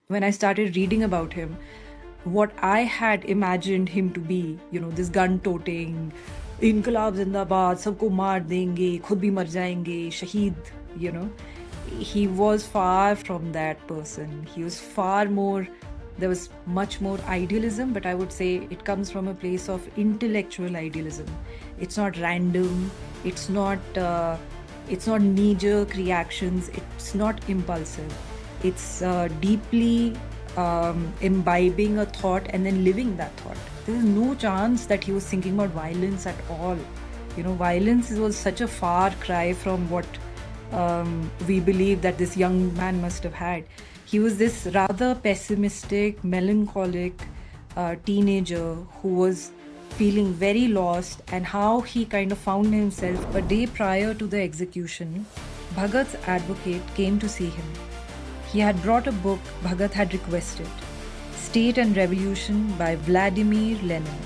when I started reading about him, what I had imagined him to be, this gun-toting, Inquilab Zindabad, सबको मार देंगे, खुद भी मर जाएंगे, शहीद, he was far from that person. He was far more, there was much more idealism, but I would say it comes from a place of intellectual idealism. It's not random, it's not knee-jerk reactions, it's not impulsive. It's deeply imbibing a thought and then living that thought. There is no chance that he was thinking about violence at all. Violence was such a far cry from what we believe that this young man must have had. He was this rather pessimistic, melancholic teenager who was feeling very lost, and how he kind of found himself. A day prior to the execution, Bhagat's advocate came to see him. He had brought a book Bhagat had requested, State and Revolution by Vladimir Lenin.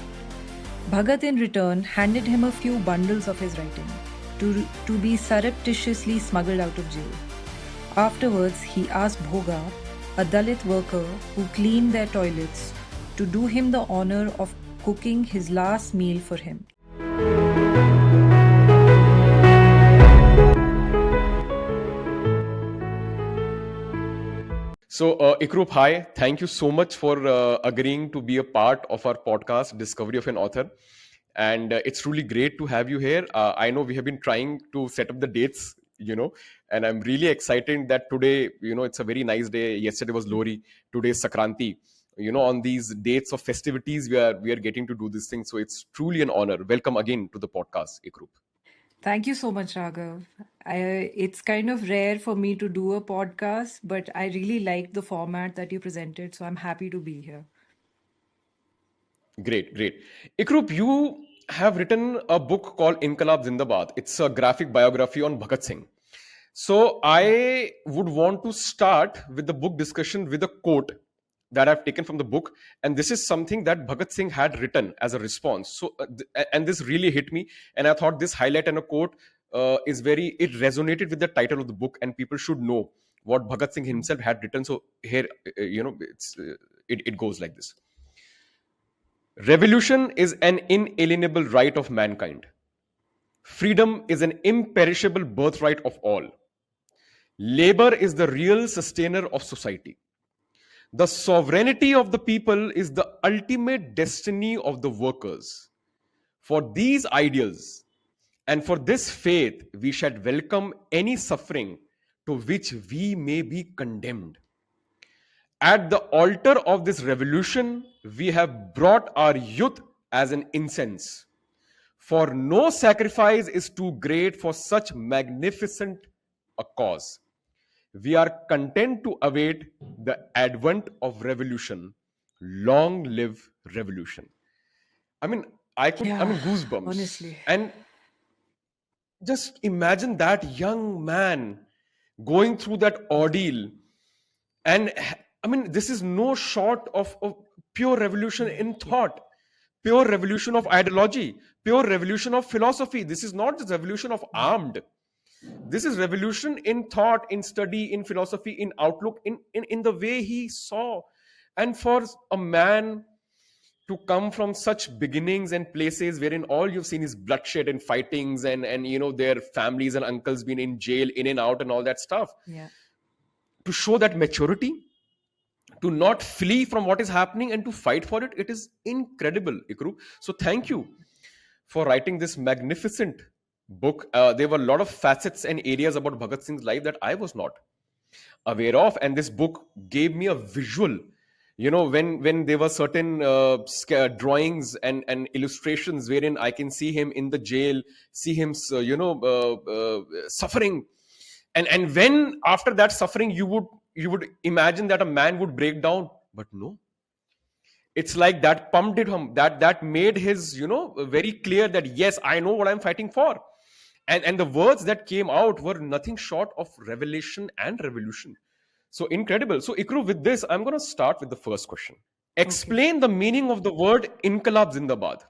Bhagat in return handed him a few bundles of his writing to be surreptitiously smuggled out of jail. Afterwards, he asked Bhoga, a Dalit worker who cleaned their toilets, to do him the honor of cooking his last meal for him. So, Ikroop, hi. Thank you so much for agreeing to be a part of our podcast, Discovery of an Author. And it's really great to have you here. I know we have been trying to set up the dates, and I'm really excited that today, it's a very nice day. Yesterday was Lohri, today is Sakranti. On these dates of festivities, we are getting to do this thing. So it's truly an honor. Welcome again to the podcast, Ikroop. Thank you so much, Raghav. It's kind of rare for me to do a podcast, but I really liked the format that you presented, so I'm happy to be here. Great, great. Ikroop, you have written a book called Inquilab Zindabad. It's a graphic biography on Bhagat Singh. So I would want to start with the book discussion with a quote that I've taken from the book, and this is something that Bhagat Singh had written as a response. So, and this really hit me, and I thought this highlight and a quote it resonated with the title of the book, and people should know what Bhagat Singh himself had written. So here, it goes like this. Revolution is an inalienable right of mankind. Freedom is an imperishable birthright of all. Labor is the real sustainer of society. The sovereignty of the people is the ultimate destiny of the workers. For these ideals and for this faith, we shall welcome any suffering to which we may be condemned. At the altar of this revolution, we have brought our youth as an incense. For no sacrifice is too great for such magnificent a cause. We are content to await the advent of revolution. Long live revolution. I mean, Yeah, goosebumps. honestly. And just imagine that young man going through that ordeal. And this is no short of pure revolution in thought, pure revolution of ideology, pure revolution of philosophy. This is not the revolution of armed. This is revolution in thought, in study, in philosophy, in outlook, in the way he saw. And for a man to come from such beginnings and places wherein all you've seen is bloodshed and fightings and their families and uncles being in jail, in and out and all that stuff. Yeah. To show that maturity, to not flee from what is happening and to fight for it, it is incredible, Ikroop. So thank you for writing this magnificent book. There were a lot of facets and areas about Bhagat Singh's life that I was not aware of, and this book gave me a visual. When there were certain drawings and illustrations wherein I can see him in the jail, see him suffering, and when after that suffering you would imagine that a man would break down, but no, it's like that pumped him, that made his very clear that yes, I know what I'm fighting for. And the words that came out were nothing short of revelation and revolution. So incredible. So Ikru, with this, I'm going to start with the first question. Explain the meaning of the word Inquilab Zindabad,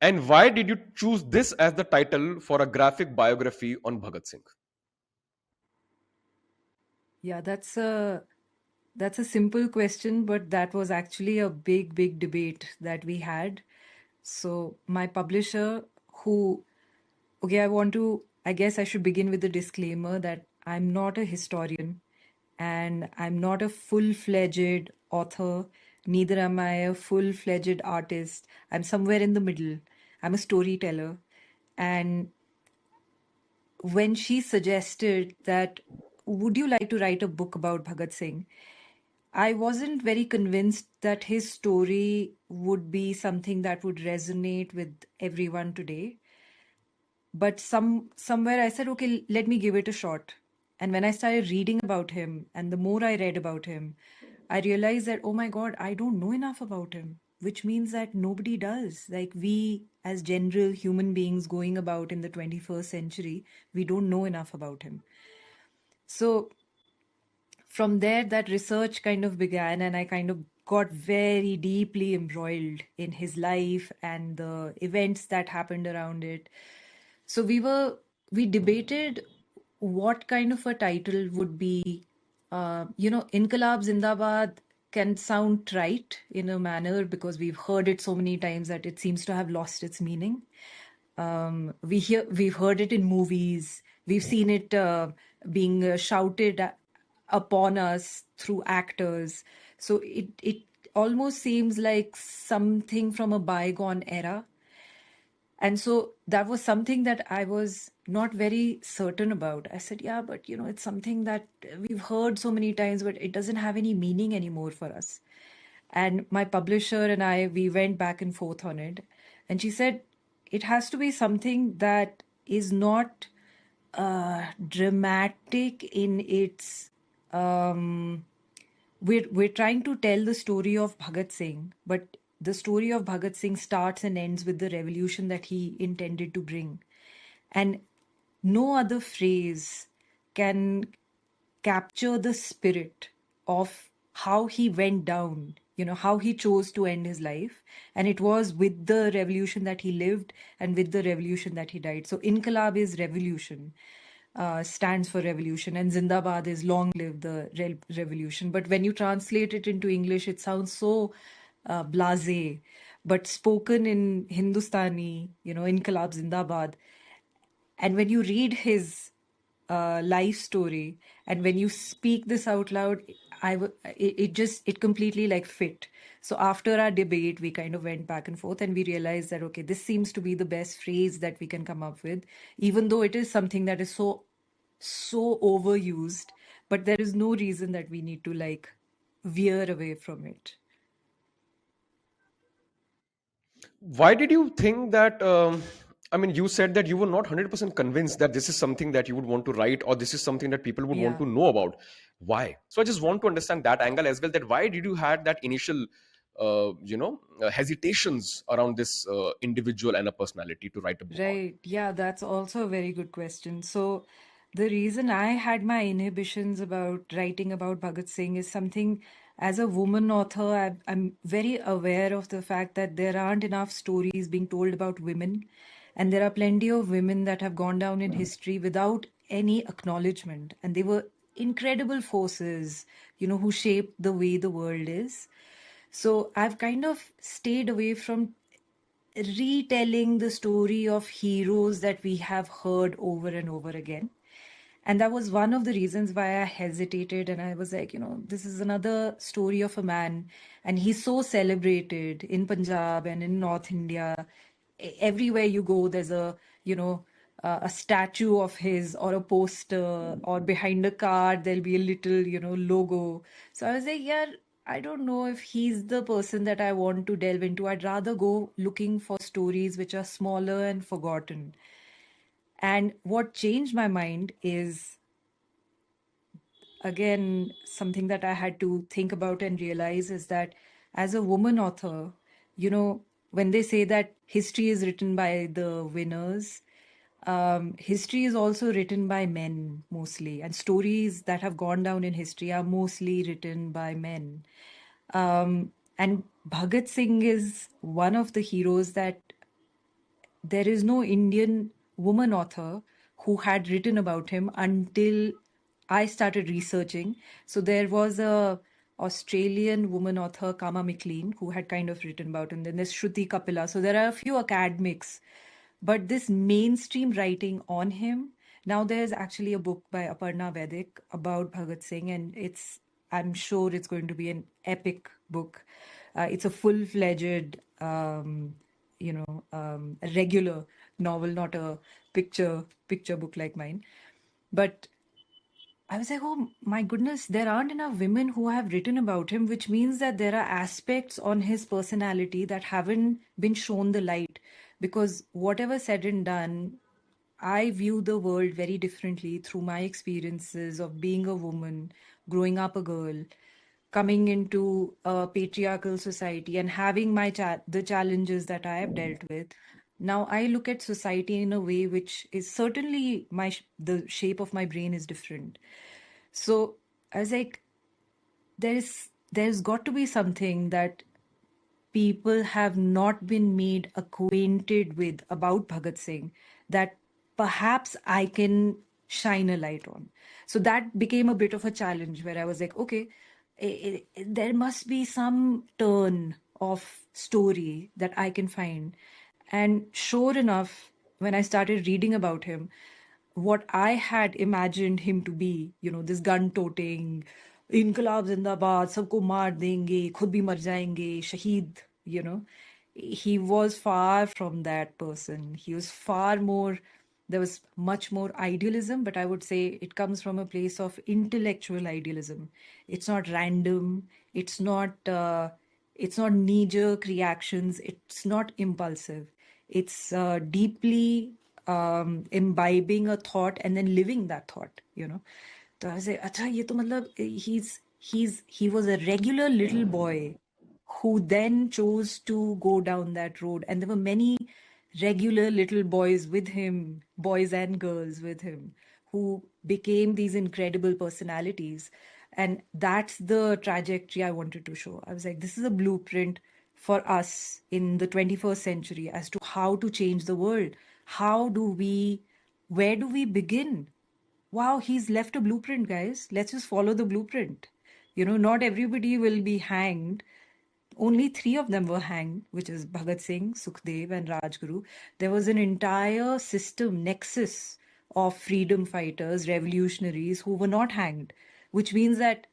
and why did you choose this as the title for a graphic biography on Bhagat Singh? Yeah, that's a That's a simple question, but that was actually a big, big debate that we had. So, my publisher, who, okay, I guess I should begin with the disclaimer that I'm not a historian and I'm not a full-fledged author, neither am I a full-fledged artist. I'm somewhere in the middle. I'm a storyteller. And when she suggested that, would you like to write a book about Bhagat Singh? I wasn't very convinced that his story would be something that would resonate with everyone today. But somewhere I said, okay, let me give it a shot. And when I started reading about him, and the more I read about him, I realized that, oh my God, I don't know enough about him, which means that nobody does. Like we, as general human beings going about in the 21st century, we don't know enough about him. So from there, that research kind of began, and I kind of got very deeply embroiled in his life and the events that happened around it. So we debated what kind of a title would be, Inquilab Zindabad can sound trite in a manner because we've heard it so many times that it seems to have lost its meaning. We've heard it in movies. We've seen it being shouted upon us through actors. So it almost seems like something from a bygone era. And so that was something that I was not very certain about. I said, yeah, but it's something that we've heard so many times, but it doesn't have any meaning anymore for us. And my publisher and I, we went back and forth on it. And she said, it has to be something that is not dramatic in its. We're trying to tell the story of Bhagat Singh, but the story of Bhagat Singh starts and ends with the revolution that he intended to bring. And no other phrase can capture the spirit of how he went down, how he chose to end his life. And it was with the revolution that he lived and with the revolution that he died. So Inqilab is revolution, stands for revolution, and Zindabad is long live the revolution. But when you translate it into English, it sounds so blasé. But spoken in Hindustani, Inqilab Zindabad, and when you read his life story, and when you speak this out loud, it completely like fit. So after our debate, we kind of went back and forth, and we realized that okay, this seems to be the best phrase that we can come up with, even though it is something that is so overused. But there is no reason that we need to like veer away from it. Why did you think that? I mean, you said that you were not 100% convinced that this is something that you would want to write or this is something that people would want Yeah. to know about. Why? So I just want to understand that angle as well. That why did you had that initial, hesitations around this individual and a personality to write a book on? Right. Yeah, that's also a very good question. So, the reason I had my inhibitions about writing about Bhagat Singh is something, as a woman author, I'm very aware of the fact that there aren't enough stories being told about women. And there are plenty of women that have gone down in history without any acknowledgement. And they were incredible forces, who shaped the way the world is. So I've kind of stayed away from retelling the story of heroes that we have heard over and over again. And that was one of the reasons why I hesitated. And I was like, this is another story of a man. And he's so celebrated in Punjab and in North India. Everywhere you go, there's a statue of his or a poster, or behind a car, there'll be a little, logo. So I was like, yeah, I don't know if he's the person that I want to delve into. I'd rather go looking for stories which are smaller and forgotten. And what changed my mind is, again, something that I had to think about and realize is that as a woman author, when they say that history is written by the winners, history is also written by men mostly, and stories that have gone down in history are mostly written by men. And Bhagat Singh is one of the heroes that there is no Indian woman author who had written about him until I started researching. So there was a Australian woman author Kama McLean, who had kind of written about him. Then there's Shruti Kapila. So there are a few academics, but this mainstream writing on him. Now there's actually a book by Aparna Vedic about Bhagat Singh, and I'm sure it's going to be an epic book. It's a full-fledged, a regular novel, not a picture book like mine. But I was like, oh my goodness, there aren't enough women who have written about him, which means that there are aspects on his personality that haven't been shown the light. Because whatever said and done, I view the world very differently through my experiences of being a woman, growing up a girl, coming into a patriarchal society and having the challenges that I have dealt with. Now I look at society in a way which is certainly the shape of my brain is different. So I was like, there's got to be something that people have not been made acquainted with about Bhagat Singh that perhaps I can shine a light on. So that became a bit of a challenge where I was like, okay, there must be some turn of story that I can find. And sure enough, when I started reading about him, what I had imagined him to be, this gun-toting, Inquilab Zindabad, सबको मार देंगे, खुद भी मर जाएंगे, शहीद, he was far from that person. He was far more, there was much more idealism, but I would say it comes from a place of intellectual idealism. It's not random. It's not knee-jerk reactions. It's not impulsive. It's deeply imbibing a thought and then living that thought. So I was like, अच्छा ये तो मतलब he was a regular little boy who then chose to go down that road. And there were many regular little boys with him, boys and girls with him, who became these incredible personalities. And that's the trajectory I wanted to show. I was like, this is a blueprint for us in the 21st century as to how to change the world. Where do we begin? Wow, he's left a blueprint, guys. Let's just follow the blueprint. Not everybody will be hanged. Only three of them were hanged, which is Bhagat Singh, Sukhdev, and Rajguru. There was an entire system, nexus of freedom fighters, revolutionaries who were not hanged, which means that,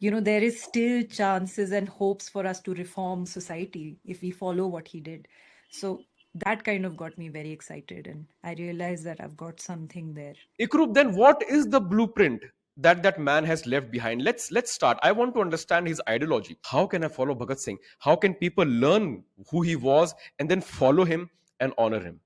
there is still chances and hopes for us to reform society if we follow what he did. So that kind of got me very excited, and I realized that I've got something there. Ikroop, then what is the blueprint that man has left behind? Let's start. I want to understand his ideology. How can I follow Bhagat Singh? How can people learn who he was and then follow him and honor him?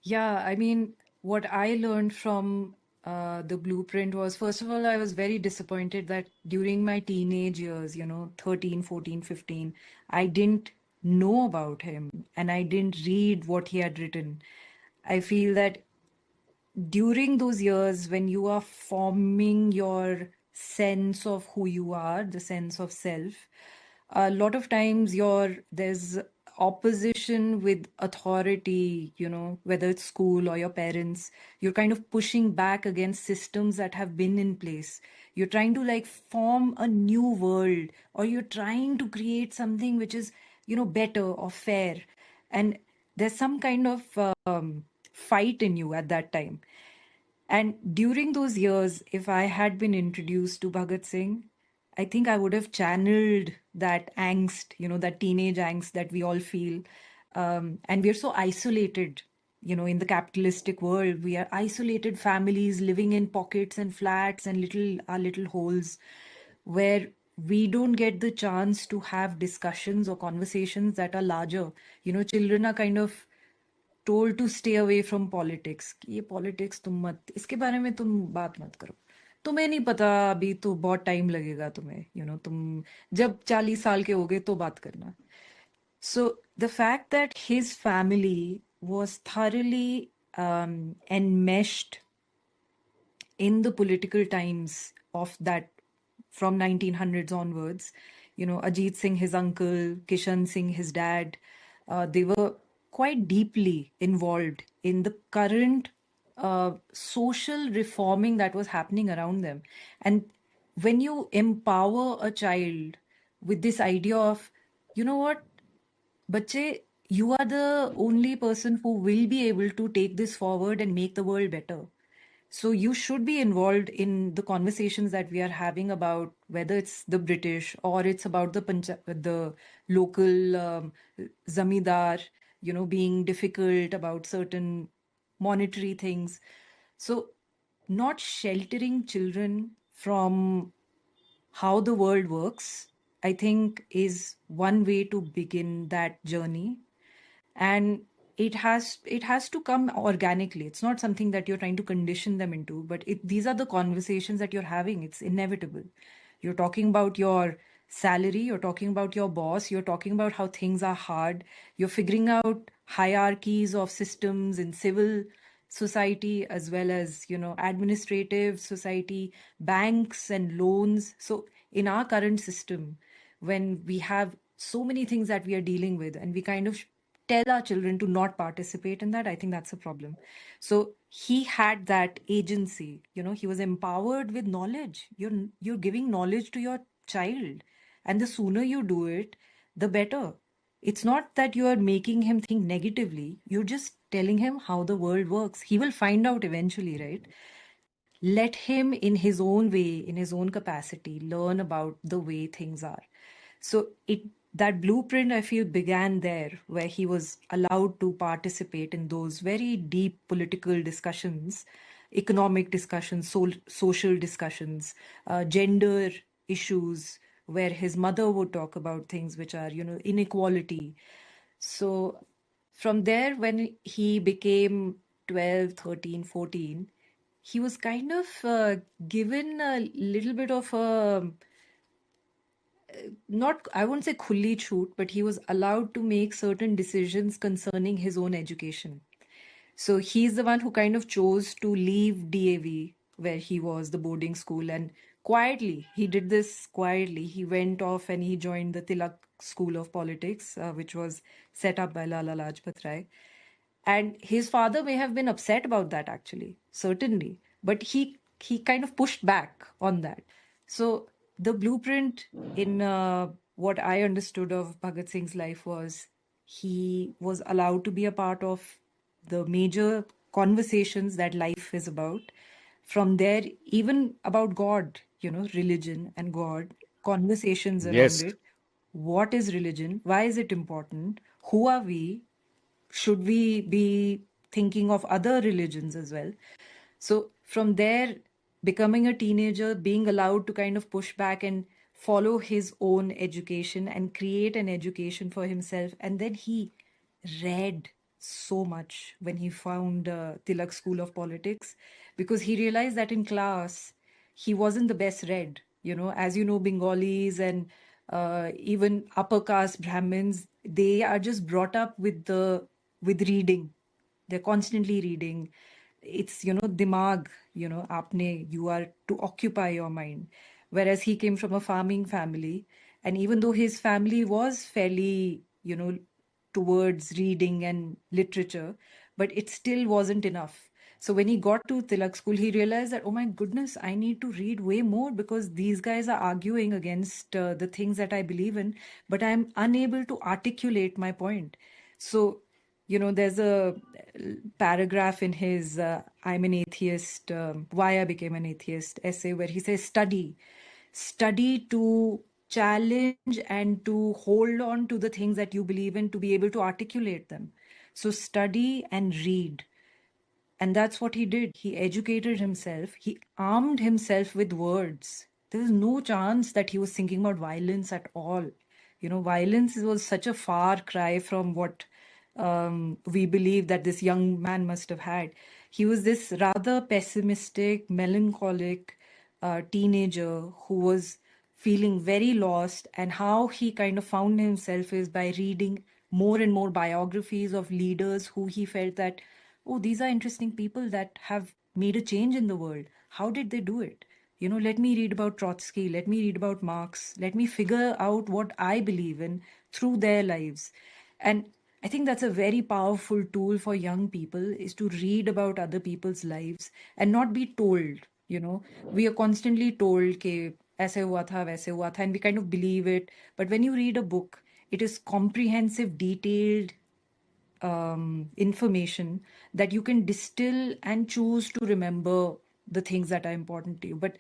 Yeah, I mean, what I learned from the blueprint was, first of all, I was very disappointed that during my teenage years, 13, 14, 15, I didn't know about him and I didn't read what he had written. I feel that during those years when you are forming your sense of who you are, the sense of self, a lot of times there's opposition with authority, whether it's school or your parents. You're kind of pushing back against systems that have been in place. You're trying to like form a new world, or you're trying to create something which is, better or fair. And there's some kind of fight in you at that time. And during those years, if I had been introduced to Bhagat Singh, I think I would have channeled that angst, that teenage angst that we all feel. And we're so isolated, in the capitalistic world. We are isolated families living in pockets and flats and our little holes where we don't get the chance to have discussions or conversations that are larger. Children are kind of told to stay away from politics. कि ये politics तुम मत, इसके बारे में तुम बात मत करो. तुम्हें नहीं पता, अभी तो बहुत टाइम लगेगा तुम्हें. तुम जब 40 साल के होगे तो बात करना. So the fact that his family was thoroughly enmeshed in the political times of that, from 1900s onwards, Ajit Singh, his uncle, Kishan Singh, his dad, they were quite deeply involved in the current social reforming that was happening around them. And when you empower a child with this idea of, you know what, Bache, you are the only person who will be able to take this forward and make the world better. So you should be involved in the conversations that we are having about whether it's the British or it's about the local zamidar, being difficult about certain monetary things. So not sheltering children from how the world works, I think, is one way to begin that journey. And it has to come organically. It's not something that you're trying to condition them into, but these are the conversations that you're having. It's inevitable. You're talking about your salary, you're talking about your boss, you're talking about how things are hard, you're figuring out hierarchies of systems in civil society as well as administrative society, banks and loans. So in our current system, when we have so many things that we are dealing with and we kind of tell our children to not participate in that, I think that's a problem. So he had that agency. He was empowered with knowledge. You're giving knowledge to your child, and the sooner you do it, the better. It's not that you are making him think negatively. You're just telling him how the world works. He will find out eventually, right? Let him, in his own way, in his own capacity, learn about the way things are. So that blueprint, I feel, began there, where he was allowed to participate in those very deep political discussions, economic discussions, social discussions, gender issues, where his mother would talk about things which are, inequality. So from there, when he became 12, 13, 14, he was kind of given a little bit of a, not, I won't say khulli choot, but he was allowed to make certain decisions concerning his own education. So he's the one who kind of chose to leave DAV, where he was, the boarding school, and quietly, he did this quietly. He went off and he joined the Tilak School of Politics, which was set up by Lala Lajpat Rai. And his father may have been upset about that, actually, certainly, but he kind of pushed back on that. So the blueprint in what I understood of Bhagat Singh's life was he was allowed to be a part of the major conversations that life is about. From there, even about God, religion and God, conversations around Yes. it. What is religion? Why is it important? Who are we? Should we be thinking of other religions as well? So from there, becoming a teenager, being allowed to kind of push back and follow his own education and create an education for himself. And then he read so much when he found Tilak School of Politics, because he realized that in class he wasn't the best read. As you know, Bengalis and even upper caste Brahmins, they are just brought up with reading. They're constantly reading. It's, dimag, you are to occupy your mind. Whereas he came from a farming family. And even though his family was fairly, towards reading and literature, but it still wasn't enough. So when he got to Tilak school, he realized that, oh my goodness, I need to read way more, because these guys are arguing against the things that I believe in, but I'm unable to articulate my point. So, there's a paragraph in his I'm an atheist, Why I Became an Atheist essay, where he says, study to challenge and to hold on to the things that you believe in, to be able to articulate them. So study and read. And that's what he did. He educated himself. He armed himself with words. There was no chance that he was thinking about violence at all. Violence was such a far cry from what we believe that this young man must have had. He was this rather pessimistic, melancholic teenager who was feeling very lost. And how he kind of found himself is by reading more and more biographies of leaders who he felt that, oh, these are interesting people that have made a change in the world. How did they do it? Let me read about Trotsky, let me read about Marx, let me figure out what I believe in through their lives. And I think that's a very powerful tool for young people, is to read about other people's lives and not be told. We are constantly told, okay, ऐसे हुआ था, वैसे हुआ था, and we kind of believe it. But when you read a book, it is comprehensive, detailed information that you can distill and choose to remember the things that are important to you. But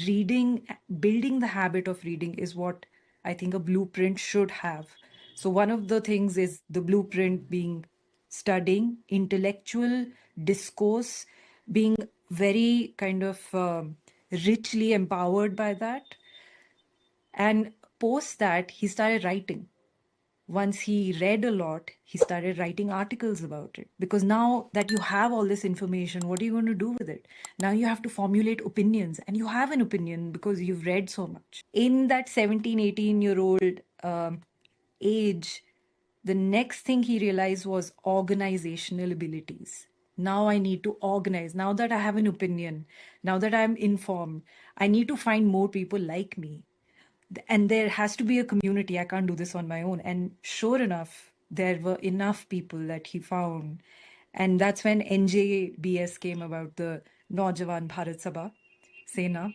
reading, building the habit of reading is what I think a blueprint should have. So, one of the things is the blueprint being studying, intellectual discourse, being very kind of richly empowered by that. And post that, he started writing. Once he read a lot, he started writing articles about it. Because now that you have all this information, what are you going to do with it? Now you have to formulate opinions, and you have an opinion because you've read so much. In that 17, 18-year-old age, the next thing he realized was organizational abilities. Now I need to organize. Now that I have an opinion, now that I'm informed, I need to find more people like me, and there has to be a community. I can't do this on my own. And sure enough, there were enough people that he found. And that's when NJBS came about, the Naujawan Bharat Sabha Sena.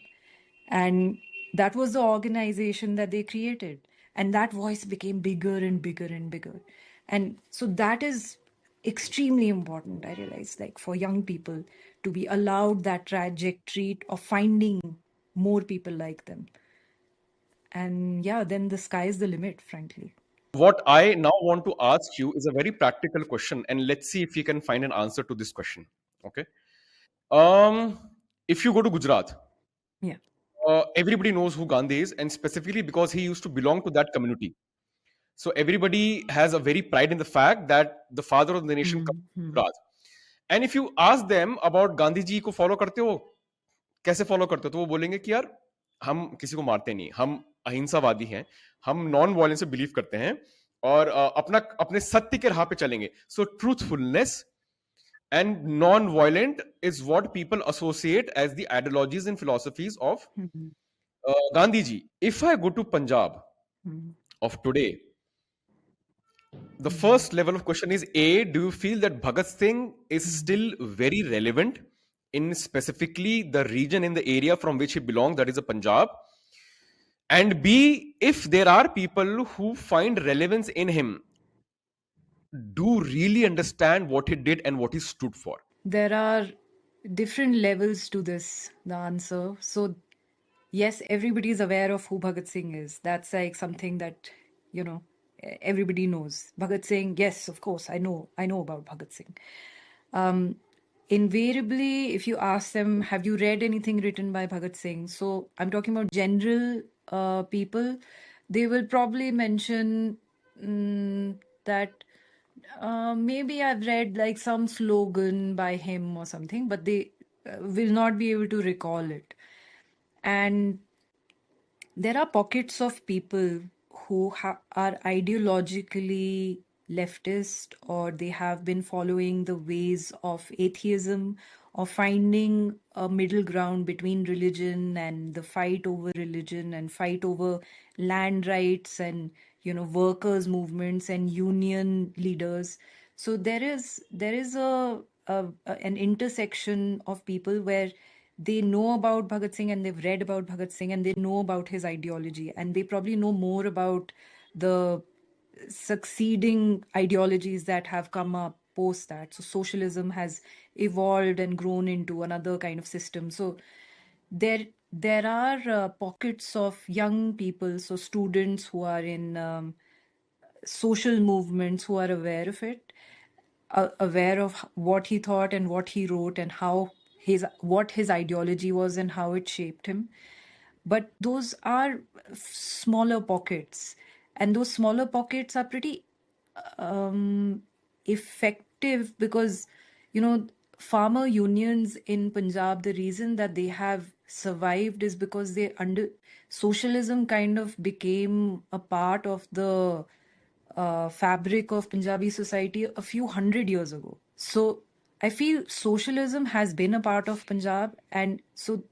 And that was the organization that they created. And that voice became bigger and bigger and bigger. And so that is extremely important, I realized, like for young people to be allowed that trajectory of finding more people like them. And yeah, then the sky is the limit, frankly. What I now want to ask you is a very practical question, and let's see if we can find an answer to this question. Okay. Um, if you go to Gujarat, Yeah. everybody knows who Gandhi is, and specifically because he used to belong to that community. So everybody has a very pride in the fact that the father of the nation comes from Mm-hmm. Gujarat. And if you ask them about Gandhi ji को follow करते हो, कैसे follow करते हो, तो वो बोलेंगे कि यार हम किसी को मारते नहीं, हम अहिंसावादी हैं, हम नॉन वायलेंस से बिलीव करते हैं और अपना अपने सत्य के राह पे चलेंगे. सो truthfulness and non-violent is what people associate as the ideologies and philosophies of Mm-hmm. Gandhi ji. If I go to Punjab Mm-hmm. of today, the Mm-hmm. first level of question is A, do you feel that Bhagat Singh is still very relevant in specifically the region in the area from which he belongs, that is a Punjab? And B, if there are people who find relevance in him, do really understand what he did and what he stood for? There are different levels to this, the answer. So, yes, everybody is aware of who Bhagat Singh is. That's like something that, everybody knows. Bhagat Singh, yes, of course, I know about Bhagat Singh. Um, Invariably, if you ask them, have you read anything written by Bhagat Singh? So I'm talking about general people. They will probably mention that maybe I've read like some slogan by him or something, but they will not be able to recall it. And there are pockets of people who are ideologically leftist, or they have been following the ways of atheism, or finding a middle ground between religion and the fight over religion and fight over land rights and workers movements and union leaders. So there is an intersection of people where they know about Bhagat Singh and they've read about Bhagat Singh and they know about his ideology, and they probably know more about the succeeding ideologies that have come up post that. So socialism has evolved and grown into another kind of system. So there are pockets of young people, so students who are in social movements, who are aware of it, aware of what he thought and what he wrote and how his ideology was and how it shaped him. But those are smaller pockets, and those smaller pockets are pretty effective because farmer unions in Punjab, the reason that they have survived is because they under socialism kind of became a part of the fabric of Punjabi society a few hundred years ago. So I feel socialism has been a part of Punjab, and so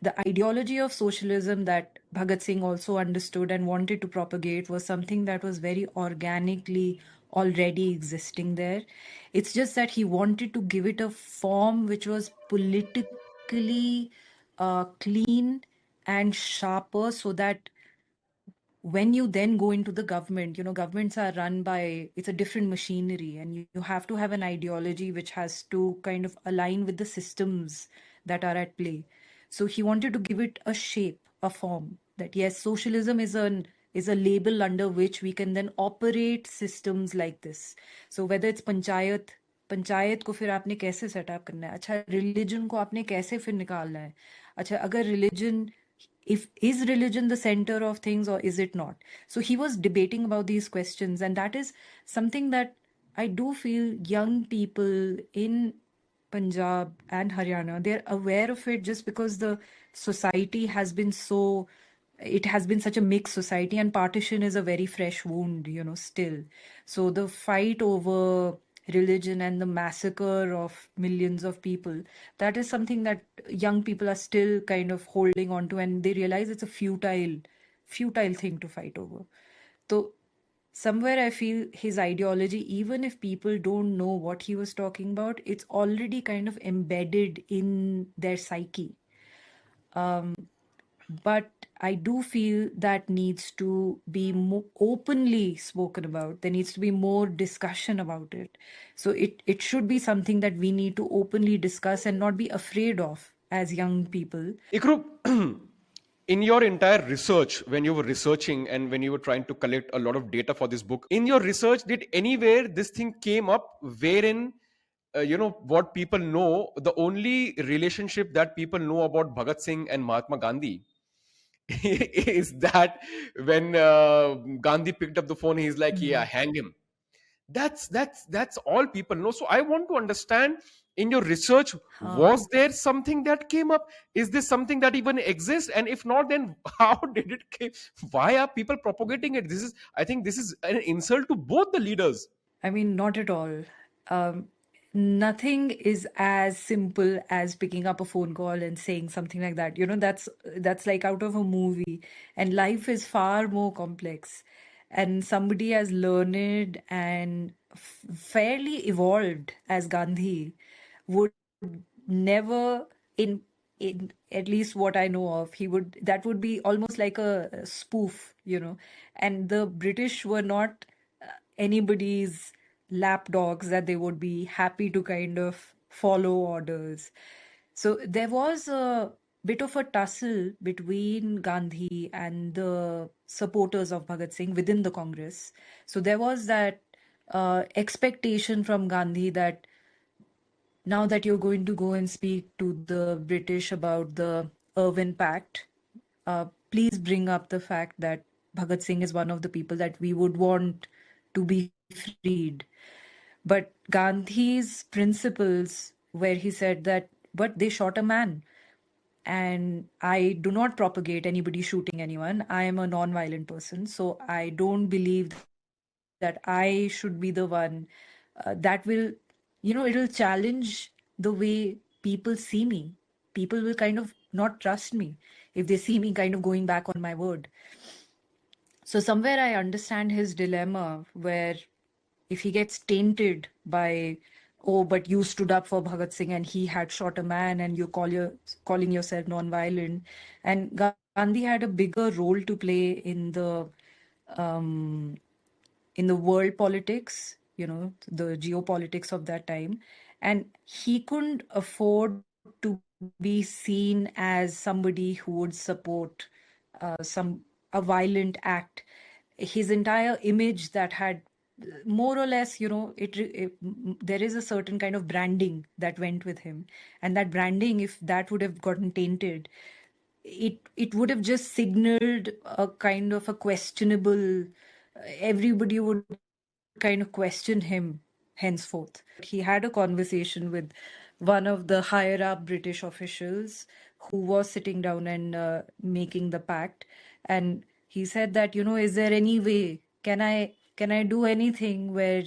the ideology of socialism that Bhagat Singh also understood and wanted to propagate was something that was very organically already existing there. It's just that he wanted to give it a form which was politically clean and sharper, so that when you then go into the government, governments are run by, it's a different machinery, and you have to have an ideology which has to kind of align with the systems that are at play. So he wanted to give it a shape, a form, that yes, socialism is a label under which we can then operate systems like this. So whether it's panchayat को फिर आपने कैसे setup करना है, अच्छा religion को आपने कैसे फिर निकालना है, अच्छा अगर religion, if is religion the center of things or is it not. So he was debating about these questions, and that is something that I do feel young people in Punjab and Haryana, they're aware of it, just because the society has been so, it has been such a mixed society, and partition is a very fresh wound, still. So the fight over religion and the massacre of millions of people, that is something that young people are still kind of holding on to, and they realize it's a futile thing to fight over. So somewhere I feel his ideology, even if people don't know what he was talking about, it's already kind of embedded in their psyche. But I do feel that needs to be more openly spoken about. There needs to be more discussion about it. So it should be something that we need to openly discuss and not be afraid of as young people. Ikroop, in your entire research, when you were researching and when you were trying to collect a lot of data for this book, in your research, did anywhere this thing came up wherein, what people know, the only relationship that people know about Bhagat Singh and Mahatma Gandhi is that when Gandhi picked up the phone, he's like, "Yeah, Mm. hang him." That's all people know. So I want to understand, in your research, Huh. was there something that came up? Is this something that even exists? And if not, then how did it came? Why are people propagating it? This is, I think this is an insult to both the leaders. I mean, not at all. Um, Nothing is as simple as picking up a phone call and saying something like that. That's like out of a movie, and life is far more complex. And somebody as learned and fairly evolved as Gandhi would never, in at least what I know of, he would, that would be almost like a spoof. And the British were not anybody's lapdogs that they would be happy to kind of follow orders. So there was a bit of a tussle between Gandhi and the supporters of Bhagat Singh within the Congress. So there was that expectation from Gandhi that now that you're going to go and speak to the British about the Irwin Pact, please bring up the fact that Bhagat Singh is one of the people that we would want to be freed. But Gandhi's principles, where he said that, but they shot a man. And I do not propagate anybody shooting anyone. I am a non-violent person. So I don't believe that I should be the one that will, it'll challenge the way people see me. People will kind of not trust me if they see me kind of going back on my word. So somewhere I understand his dilemma, where if he gets tainted by, oh, but you stood up for Bhagat Singh and he had shot a man and calling yourself non-violent. And Gandhi had a bigger role to play um, in the world politics, the geopolitics of that time. And he couldn't afford to be seen as somebody who would support some a violent act. His entire image that had more or less, there is a certain kind of branding that went with him. And that branding, if that would have gotten tainted, it would have just signaled a kind of a questionable, everybody would kind of question him henceforth. He had a conversation with one of the higher up British officials who was sitting down and making the pact. And he said that, is there any way, can I do anything where,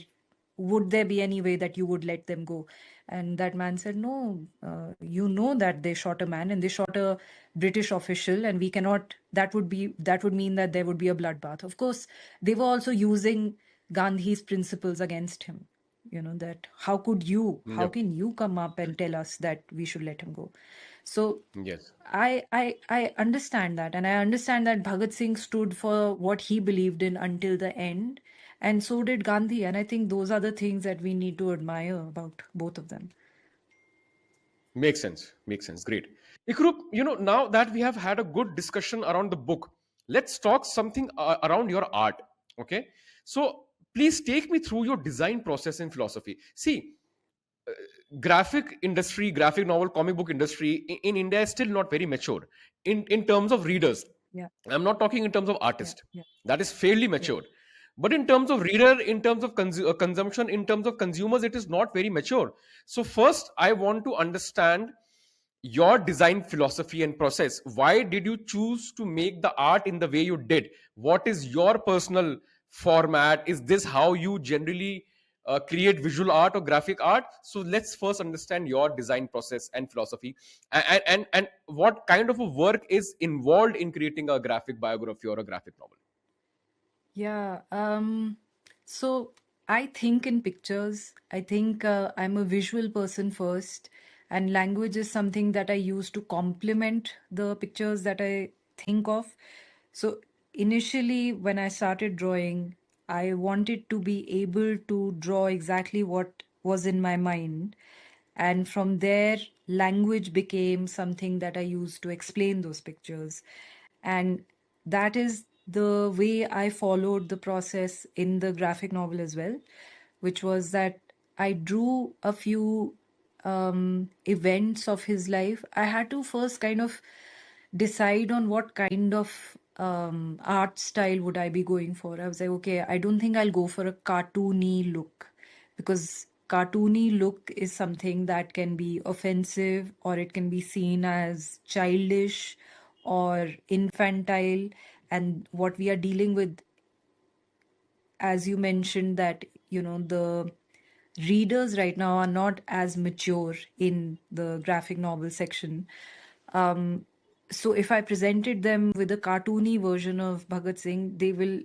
would there be any way that you would let them go? And that man said, no, you know that they shot a man and they shot a British official, and we cannot, that would mean that there would be a bloodbath. Of course, they were also using Gandhi's principles against him. That how Yep. can you come up and tell us that we should let him go? So Yes. I understand that, and I understand that Bhagat Singh stood for what he believed in until the end, and so did Gandhi. And I think those are the things that we need to admire about both of them. Makes sense. Makes sense. Great. Ikrup, now that we have had a good discussion around the book, let's talk something around your art. Okay. So please take me through your design process in philosophy. See, graphic industry, graphic novel, comic book industry in India is still not very mature in terms of readers. Yeah, I'm not talking in terms of yeah, artist. yeah, That is fairly yeah. mature. But in terms of reader, in terms of consumption, in terms of consumers, it is not very mature. So first, I want to understand your design philosophy and process. Why did you choose to make the art in the way you did? What is your personal format? Is this how you generally create visual art or graphic art? So let's first understand your design process and philosophy, and what kind of a work is involved in creating a graphic biography or a graphic novel. Yeah. So I think in pictures. I think I'm a visual person first, and language is something that I use to complement the pictures that I think of. So initially, when I started drawing, I wanted to be able to draw exactly what was in my mind. And from there, language became something that I used to explain those pictures. And that is the way I followed the process in the graphic novel as well, which was that I drew a few events of his life. I had to first kind of decide on what kind of art style would I be going for. I was like, okay, I don't think I'll go for a cartoony look, because cartoony look is something that can be offensive, or it can be seen as childish or infantile. And what we are dealing with, as you mentioned, that the readers right now are not as mature in the graphic novel section. So if I presented them with a cartoony version of Bhagat Singh, they will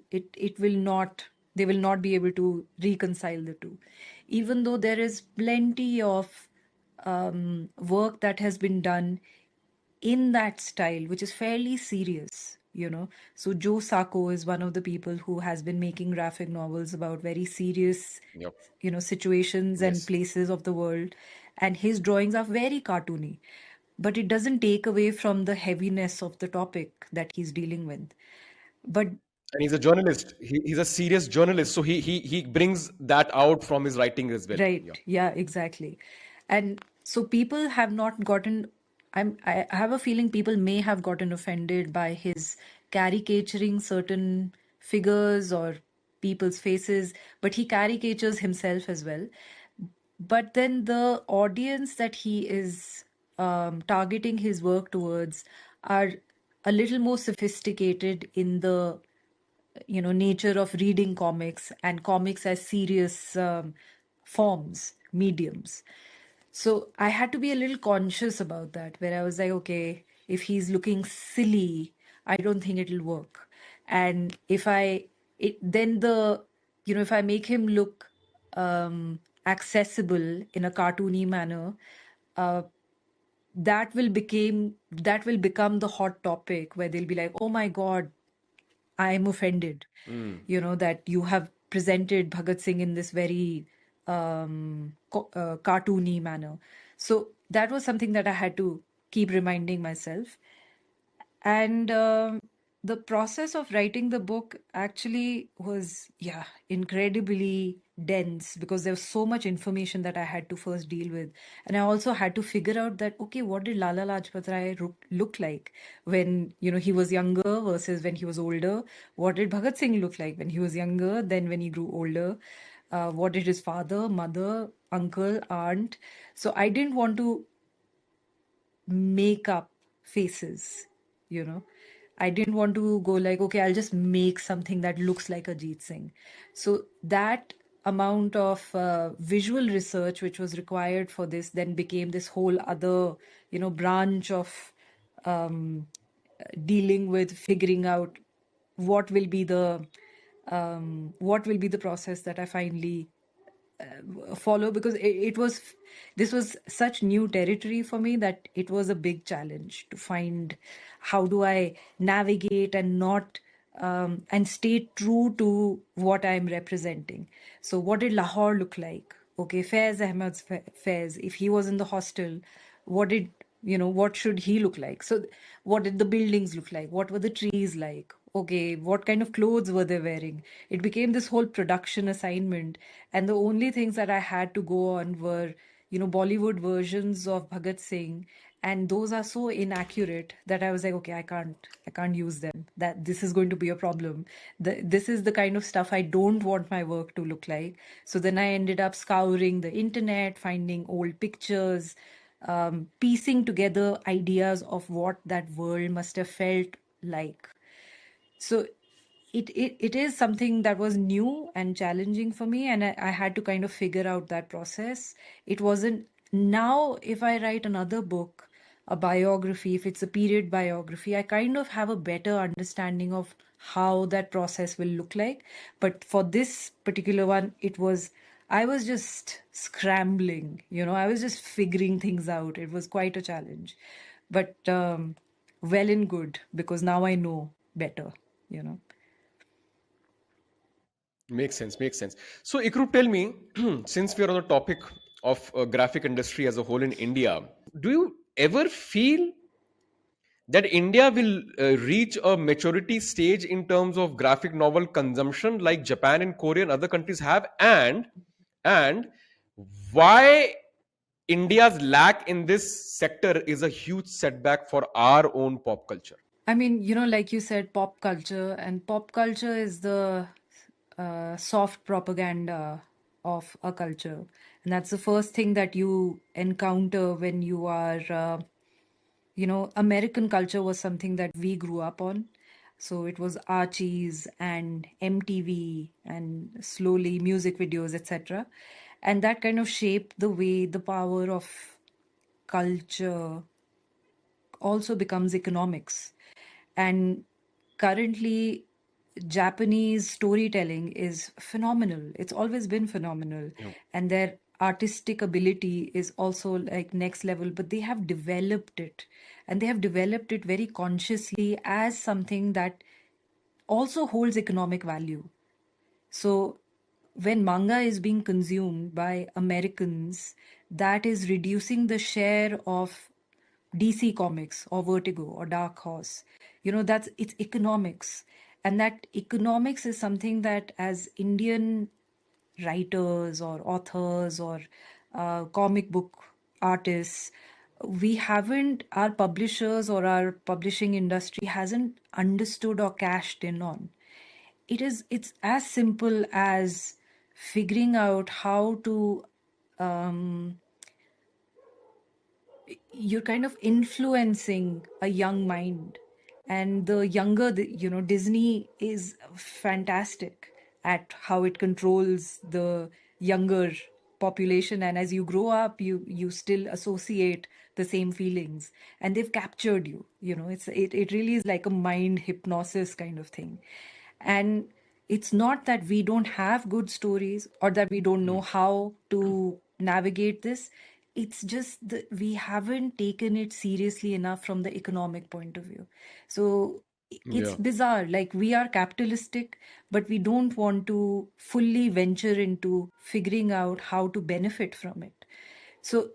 not be able to reconcile the two. Even though there is plenty of work that has been done in that style, which is fairly serious. So Joe Sacco is one of the people who has been making graphic novels about very serious, Yep. situations and Yes. places of the world. And his drawings are very cartoony, but it doesn't take away from the heaviness of the topic that he's dealing with. But And he's a journalist. He's a serious journalist, so he brings that out from his writing as well. Yeah. right, yeah, exactly. And so people have not gotten, I have a feeling people may have gotten offended by his caricaturing certain figures or people's faces, but he caricatures himself as well. But then the audience that he is targeting his work towards are a little more sophisticated in the nature of reading comics, and comics as serious forms, mediums. So I had to be a little conscious about that, where I was like, okay, if he's looking silly, I don't think it'll work. And if I it then the if I make him look accessible in a cartoony manner, uh, that will become the hot topic, where they'll be like, oh my god, I am offended, Mm. that you have presented Bhagat Singh in this very cartoony manner. So that was something that I had to keep reminding myself. And the process of writing the book actually was, yeah, incredibly dense, because there was so much information that I had to first deal with. And I also had to figure out that, okay, what did Lala Lajpat Rai look like when, he was younger versus when he was older? What did Bhagat Singh look like when he was younger, then when he grew older? What did his father, mother, uncle, aunt? So I didn't want to make up faces, you know. I didn't want to go like, okay, I'll just make something that looks like Ajit Singh. So that amount of visual research which was required for this then became this whole other, branch of um, dealing with figuring out what will be the process that I finally follow, because this was such new territory for me that it was a big challenge to find how do I navigate and not and stay true to what I'm representing. So what did Lahore look like? Okay, Faiz Ahmed's Faiz, if he was in the hostel, what did what should he look like? So what did the buildings look like? What were the trees like? Okay, what kind of clothes were they wearing? It became this whole production assignment, and the only things that I had to go on were Bollywood versions of Bhagat Singh, and those are so inaccurate that I was like, okay, I can't use them. That this is going to be a problem. This is the kind of stuff I don't want my work to look like. So then I ended up scouring the internet, finding old pictures, piecing together ideas of what that world must have felt like. So it is something that was new and challenging for me, and I had to kind of figure out that process. It wasn't now if I write another book, a biography, if it's a period biography, I kind of have a better understanding of how that process will look like. But for this particular one, I was just scrambling, I was just figuring things out. It was quite a challenge, but well and good, because now I know better, you know. Makes sense. Makes sense. So, Ikroop, tell me, since we are on the topic of graphic industry as a whole in India, do you ever feel that India will reach a maturity stage in terms of graphic novel consumption, like Japan and Korea and other countries have, and why India's lack in this sector is a huge setback for our own pop culture? I mean, like you said, pop culture, and pop culture is the soft propaganda of a culture. And that's the first thing that you encounter when you are, American culture was something that we grew up on. So it was Archie's and MTV and slowly music videos, etc. And that kind of shaped the way the power of culture also becomes economics. And currently, Japanese storytelling is phenomenal. It's always been phenomenal. Yeah. And their artistic ability is also like next level, but they have developed it. And they have developed it very consciously as something that also holds economic value. So when manga is being consumed by Americans, that is reducing the share of DC Comics or Vertigo or Dark Horse. That's it's economics. And that economics is something that as Indian writers or authors or comic book artists, our publishers or our publishing industry hasn't understood or cashed in on. It's as simple as figuring out how to you're kind of influencing a young mind, and the younger Disney is fantastic at how it controls the younger population, and as you grow up you still associate the same feelings, and they've captured it really is like a mind hypnosis kind of thing. And it's not that we don't have good stories or that we don't know how to navigate this. It's just that we haven't taken it seriously enough from the economic point of view. So it's Yeah. bizarre. Like, we are capitalistic, but we don't want to fully venture into figuring out how to benefit from it. So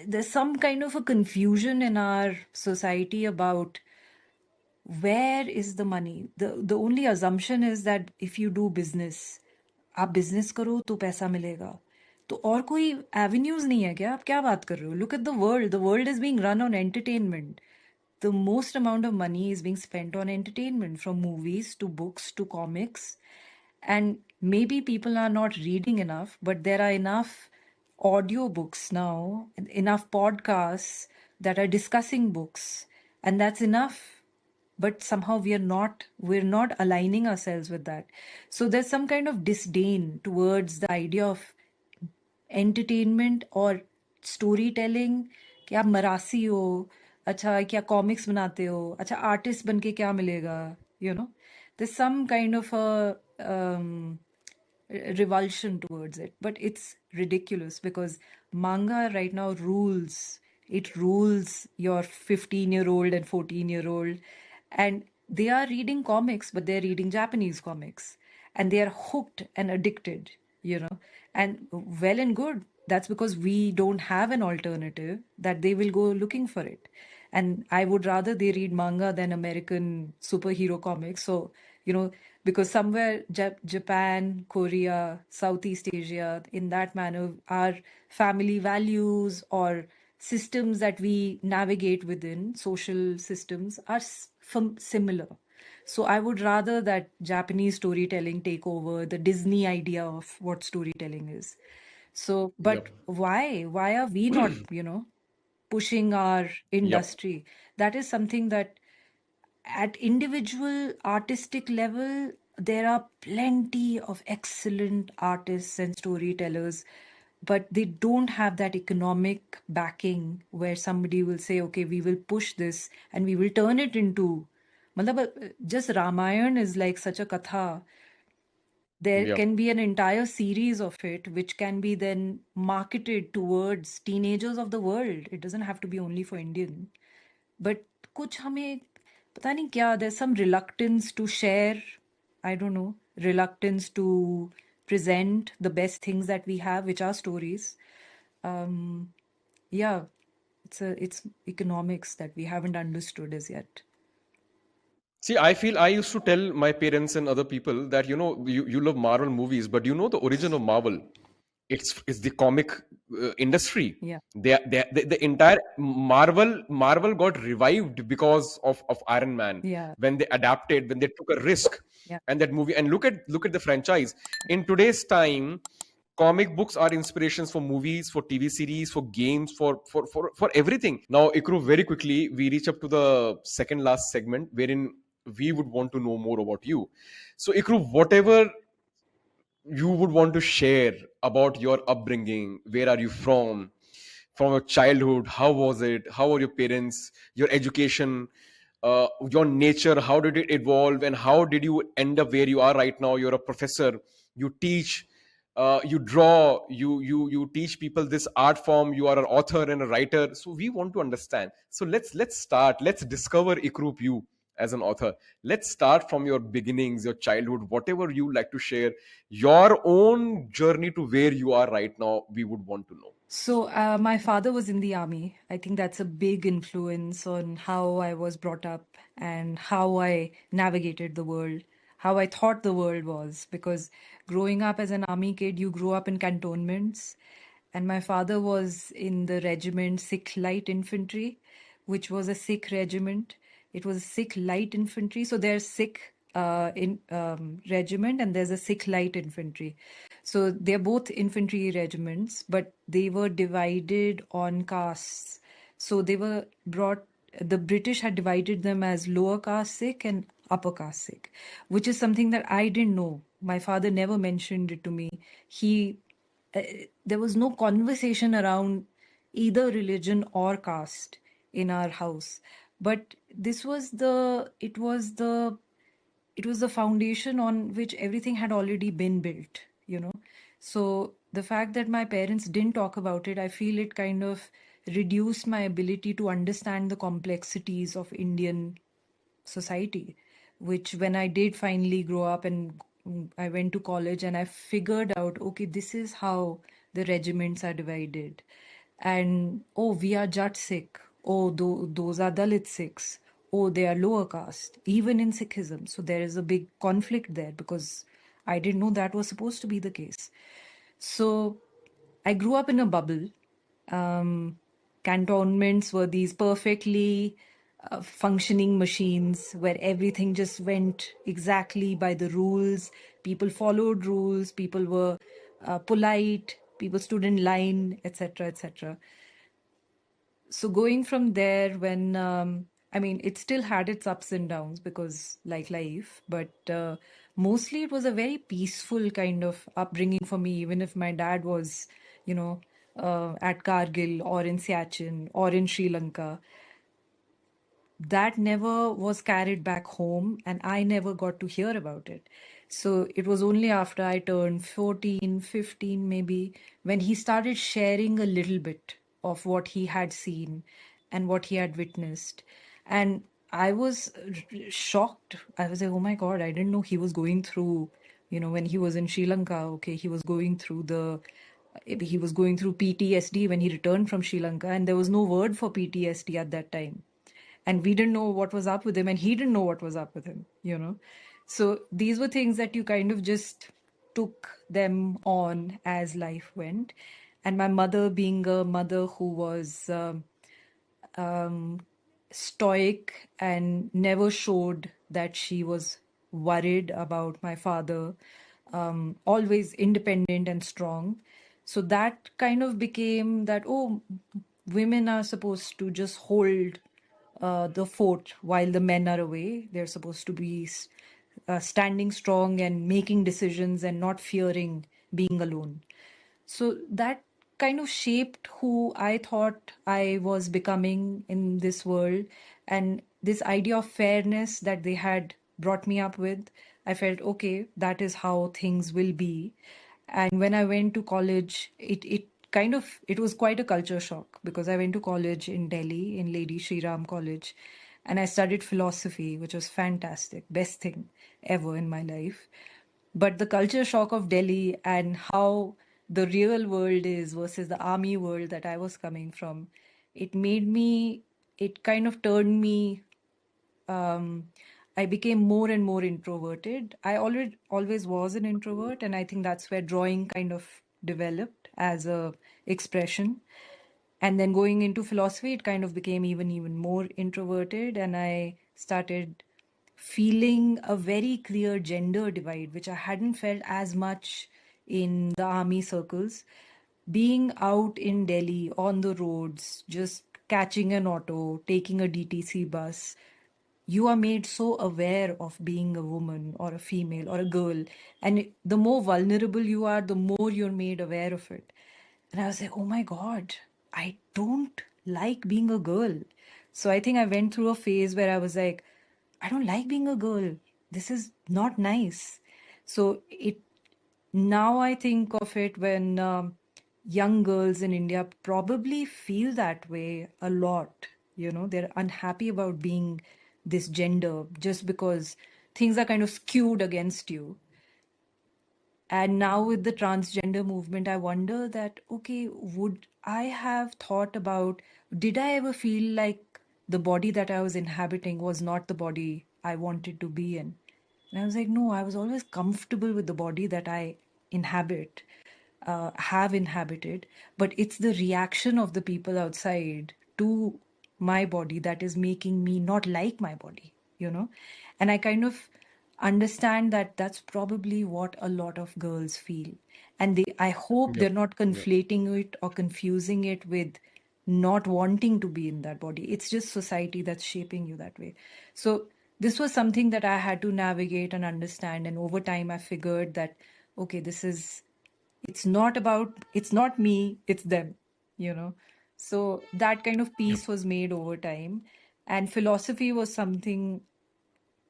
there's some kind of a confusion in our society about where is the money. The only assumption is that if you do business, आप business करो तो पैसा मिलेगा. तो और कोई avenues नहीं है क्या? आप क्या बात कर रहे हो? Look at the world is being run on entertainment. The most amount of money is being spent on entertainment, from movies to books to comics. And maybe people are not reading enough, but there are enough audiobooks now, enough podcasts that are discussing books, and that's enough. But somehow we're not aligning ourselves with that. So there's some kind of disdain towards the idea of entertainment और story telling कि आप मरासी हो, अच्छा क्या comics बनाते हो, अच्छा artist बन के क्या मिलेगा, this some kind of revulsion towards it, but it's ridiculous because manga right now rules. It rules your 15-year-old and 14-year-old, and they are reading comics, but they're reading Japanese comics, and they are hooked and addicted, you know. And well and good. That's because we don't have an alternative that they will go looking for it. And I would rather they read manga than American superhero comics. So, because somewhere Japan, Korea, Southeast Asia, in that manner, our family values or systems that we navigate within, social systems, are similar. So I would rather that Japanese storytelling take over the Disney idea of what storytelling is. So, but Yep. why? Why are we not, pushing our Yep. industry? That is something that at individual artistic level, there are plenty of excellent artists and storytellers, but they don't have that economic backing where somebody will say, okay, we will push this and we will turn it into. Matlab, just Ramayana is like such a katha. There Yep. can be an entire series of it, which can be then marketed towards teenagers of the world. It doesn't have to be only for Indian. But कुछ हमें पता नहीं क्या, there's some reluctance to share, I don't know, reluctance to present the best things that we have, which are stories. Um, yeah, it's economics that we haven't understood as yet. See, I feel I used to tell my parents and other people that you love Marvel movies, but you know the origin of Marvel. It's the comic industry. Yeah, The entire Marvel got revived because of Iron Man yeah, when they adapted, when they took a risk, yeah. and that movie. And look at the franchise in today's time. Comic books are inspirations for movies, for TV series, for games, for everything. Now, Ikru, very quickly, we reach up to the second last segment wherein we would want to know more about you. So, Ikru, whatever you would want to share about your upbringing, where are you from your childhood, how was it, how were your parents, your education, your nature, how did it evolve, and how did you end up where you are right now? You're a professor, you teach, you draw, you teach people this art form, you are an author and a writer. So we want to understand. So let's start, let's discover Ikroop you as an author. Let's start from your beginnings, your childhood, whatever you like to share, your own journey to where you are right now. We would want to know. So, my father was in the army. I think that's a big influence on how I was brought up and how I navigated the world, how I thought the world was. Because growing up as an army kid, you grew up in cantonments. And my father was in the regiment Sikh Light Infantry, which was a Sikh regiment. It was a Sikh Light Infantry. So there's Sikh in regiment and there's a Sikh Light Infantry. So they're both infantry regiments, but they were divided on castes. So they were brought, the British had divided them as lower caste Sikh and upper caste Sikh, which is something that I didn't know. My father never mentioned it to me. He, uh, there was no conversation around either religion or caste in our house. But this was the foundation on which everything had already been built. So the fact that my parents didn't talk about it, I feel it kind of reduced my ability to understand the complexities of Indian society, which when I did finally grow up and I went to college and I figured out, okay, this is how the regiments are divided. And oh, we are Jat Sikh. Oh, those are Dalit Sikhs. Oh, they are lower caste, even in Sikhism. So there is a big conflict there because I didn't know that was supposed to be the case. So I grew up in a bubble. Um, Cantonments were these perfectly functioning machines where everything just went exactly by the rules. People followed rules. People were polite. People stood in line, etc., etc. So going from there, when I mean, it still had its ups and downs because, like life, but mostly it was a very peaceful kind of upbringing for me. Even if my dad was, you know, at Kargil or in Siachen or in Sri Lanka, that never was carried back home, and I never got to hear about it. So it was only after I turned 14, 15 maybe, when he started sharing a little bit of what he had seen and what he had witnessed. And I was shocked. I was like, oh my God, I didn't know he was going through, when he was in Sri Lanka, okay, he was going through PTSD when he returned from Sri Lanka, and there was no word for PTSD at that time. And we didn't know what was up with him, and he didn't know what was up with him. So these were things that you kind of just took them on as life went. And my mother, being a mother who was stoic and never showed that she was worried about my father, always independent and strong. So that kind of became that, oh, women are supposed to just hold the fort while the men are away. They're supposed to be standing strong and making decisions and not fearing being alone. So that kind of shaped who I thought I was becoming in this world. And this idea of fairness that they had brought me up with, I felt, okay, that is how things will be. And when I went to college, it was quite a culture shock, because I went to college in Delhi in Lady Shri Ram College, and I studied philosophy, which was fantastic, best thing ever in my life. But the culture shock of Delhi and how the real world is versus the army world that I was coming from, it kind of turned me, I became more and more introverted. I already always was an introvert, and I think that's where drawing kind of developed as a expression. And then going into philosophy, it kind of became even more introverted, and I started feeling a very clear gender divide, which I hadn't felt as much in the army circles. Being out in Delhi on the roads, just catching an auto, taking a DTC bus, you are made so aware of being a woman or a female or a girl. And the more vulnerable you are, the more you're made aware of it. And I was like, oh my God, I don't like being a girl. So I think I went through a phase where I was like, I don't like being a girl. This is not nice. So now I think of it when young girls in India probably feel that way a lot. They're unhappy about being this gender just because things are kind of skewed against you. And now with the transgender movement, I wonder that, okay, would I have thought about, did I ever feel like the body that I was inhabiting was not the body I wanted to be in? And I was like, no, I was always comfortable with the body that I inhabit, have inhabited, but it's the reaction of the people outside to my body that is making me not like my body. And I kind of understand that that's probably what a lot of girls feel. And I hope Yep. they're not Yep. conflating it or confusing it with not wanting to be in that body. It's just society that's shaping you that way. So this was something that I had to navigate and understand. And over time, I figured that, okay, it's not me, it's them. So that kind of Yep. peace was made over time. And philosophy was something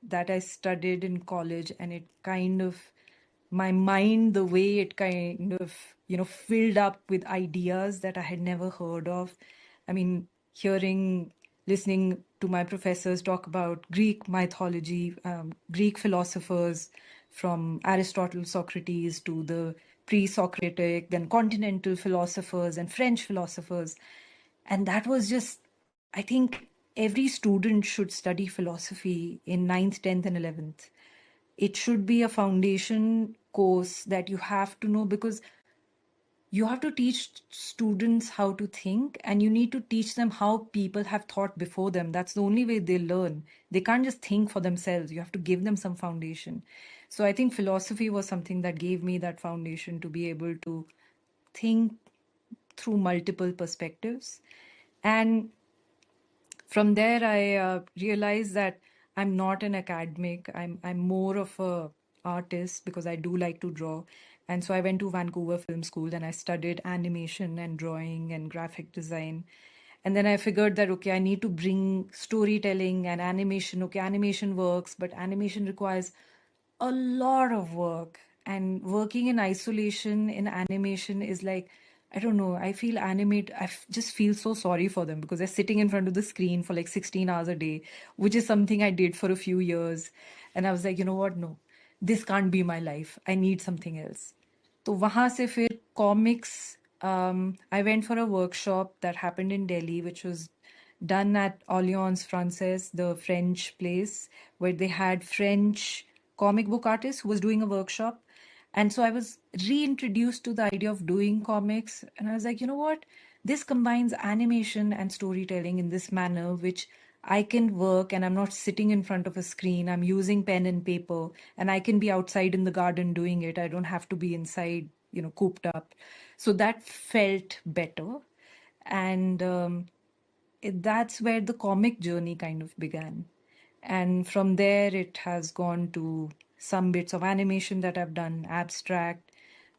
that I studied in college, and it kind of, my mind, the way it kind of, filled up with ideas that I had never heard of. I mean, listening to my professors talk about Greek mythology, Greek philosophers from Aristotle, Socrates to the pre-Socratic, then continental philosophers and French philosophers. And that was just, I think every student should study philosophy in ninth, 10th, and 11th. It should be a foundation course that you have to know, because you have to teach students how to think, and you need to teach them how people have thought before them. That's the only way they learn. They can't just think for themselves. You have to give them some foundation. So I think philosophy was something that gave me that foundation to be able to think through multiple perspectives. And from there, I realized that I'm not an academic. I'm more of a artist, because I do like to draw. And so I went to Vancouver Film School and I studied animation and drawing and graphic design. And then I figured that, okay, I need to bring storytelling and animation. Okay, animation works, but animation requires a lot of work. And working in isolation in animation is like, I don't know, I feel just feel so sorry for them because they're sitting in front of the screen for like 16 hours a day, which is something I did for a few years. And I was like, you know what? No, this can't be my life. I need something else. तो वहाँ से फिर comics, I went for a workshop that happened in Delhi, which was done at Alliance Francaise, the French place, where they had French comic book artists who was doing a workshop. And so I was reintroduced to the idea of doing comics. And I was like, you know what? This combines animation and storytelling in this manner, which I can work and I'm not sitting in front of a screen. I'm using pen and paper and I can be outside in the garden doing it. I don't have to be inside, cooped up. So that felt better. And that's where the comic journey kind of began. And from there, it has gone to some bits of animation that I've done, abstract,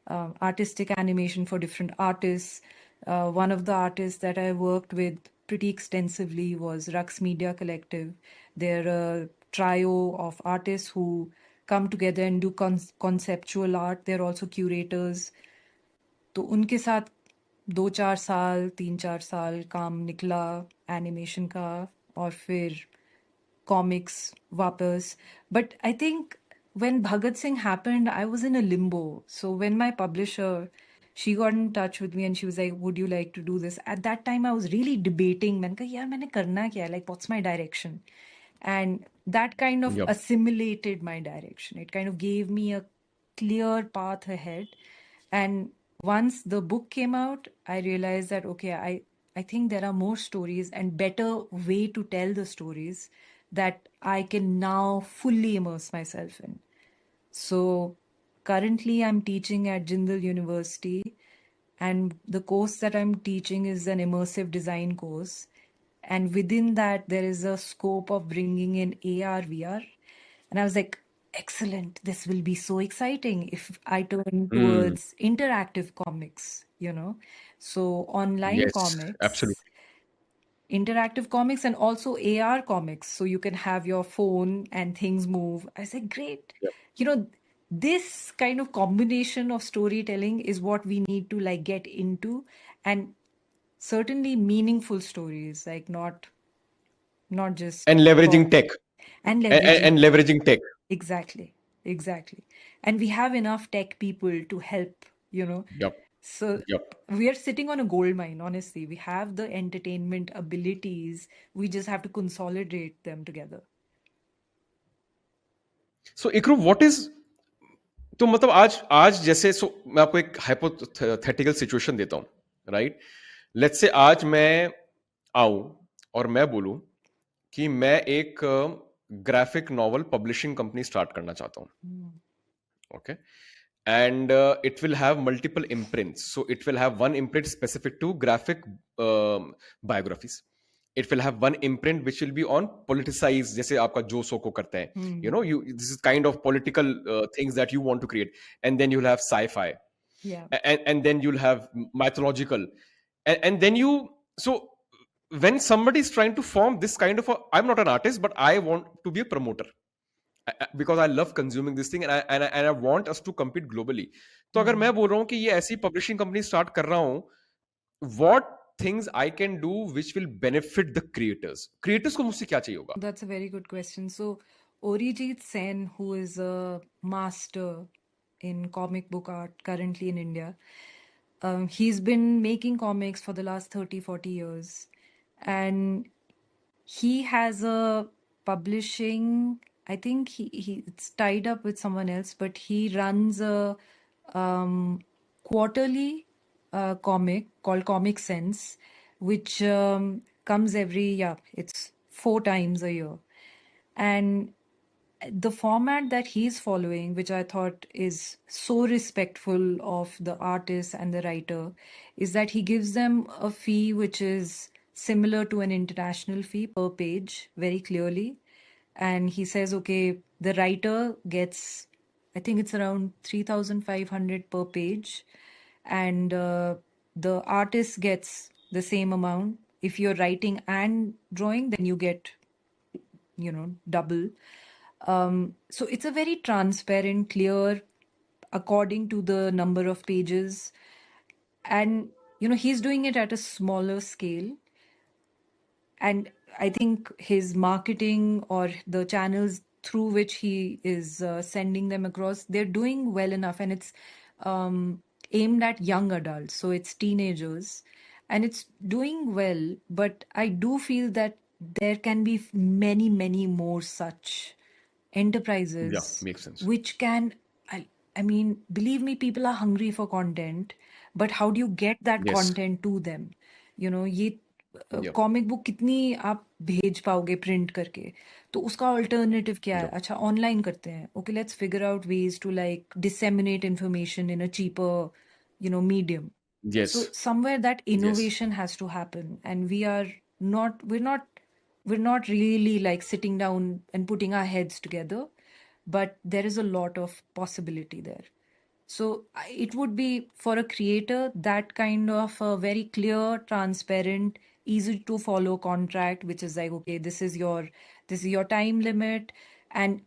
artistic animation for different artists. One of the artists that I worked with pretty extensively was Rux Media Collective. They're a trio of artists who come together and do conceptual art. They're also curators. तो उनके साथ 2-4 साल 3-4 साल काम निकला animation का और फिर कॉमिक्स वापस. But I think when Bhagat Singh happened, I was in a limbo. So when my publisher, she got in touch with me and she was like, would you like to do this? At that time, I was really debating. मैंने कहा यार मैंने करना क्या है? Like, what's my direction? And that kind of Yep. assimilated my direction. It kind of gave me a clear path ahead. And once the book came out, I realized that, okay, I think there are more stories and better way to tell the stories that I can now fully immerse myself in. So currently I'm teaching at Jindal University, and the course that I'm teaching is an immersive design course. And within that, there is a scope of bringing in AR, VR. And I was like, excellent, this will be so exciting if I turn Mm. towards interactive comics. So online Yes, comics, absolutely. interactive comics, and also AR comics. So you can have your phone and things move. I said, great. Yep. You know, this kind of combination of storytelling is what we need to like get into, and certainly meaningful stories, like not just And plot leveraging tech. and And, leveraging and tech. leveraging tech. Exactly. Exactly. And we have enough tech people to help, you know. Yep. So Yep. we are sitting on a gold mine, honestly. We have the entertainment abilities. We just have to consolidate them together. So Ikru, what is, तो मतलब आज आज जैसे सो मैं आपको एक hypothetical situation देता हूं, राइट? लेट्स से आज मैं आऊं और मैं बोलूं कि मैं एक graphic novel publishing company start करना चाहता हूं. Mm. Okay. And it will have multiple imprints. So it will have one imprint specific to graphic biographies. It will have one imprint which will be on politicized, जैसे आपका जो सो को करते हैं. Mm. This is kind of political things that you want to create. And then you'll have sci-fi. Yeah. And then you'll have mythological. And then so when somebody is trying to form this kind of I'm not an artist, but I want to be a promoter. Because I love consuming this thing and I want us to compete globally. तो अगर Mm. मैं बोल रहा हूँ कि ये ऐसी publishing company start कर रहा हूँ, what things I can do which will benefit the creators को मुझसे क्या चाहिए होगा? That's a very good question. So, Orijit Sen, who is a master in comic book art currently in India, he's been making comics for the last 30-40 years. And he has a publishing, I think it's tied up with someone else, but he runs a quarterly comic called Comic Sense, which comes it's 4 times a year. And the format that he's following, which I thought is so respectful of the artist and the writer, is that he gives them a fee which is similar to an international fee per page, very clearly. And he says, okay, the writer gets, I think it's around 3,500 per page, and the artist gets the same amount. if you're writing and drawing, then you get, double. So it's a very transparent, clear, according to the number of pages. And, he's doing it at a smaller scale. And I think his marketing or the channels through which he is sending them across, they're doing well enough, and it's aimed at young adults, so it's teenagers, and it's doing well. But I do feel that there can be many, many more such Yeah, enterprises makes sense. which can, I, I mean, believe me, people are hungry for content, but how do you get that Yes. content to them? ये Yeah. Comic book कितनी आप भेज पाओगे print करके? तो उसका alternative क्या है? Yeah. अच्छा, ऑनलाइन करते हैं. Okay, let's figure out ways to like disseminate information in a cheaper, medium. So Yes. somewhere that Yes. innovation has to happen, and not we're not really like sitting down and putting our heads together, but there is a lot of possibility there. So it would be for a creator that kind of a very clear, transparent, easy to follow contract, which is like, okay, this is your time limit. And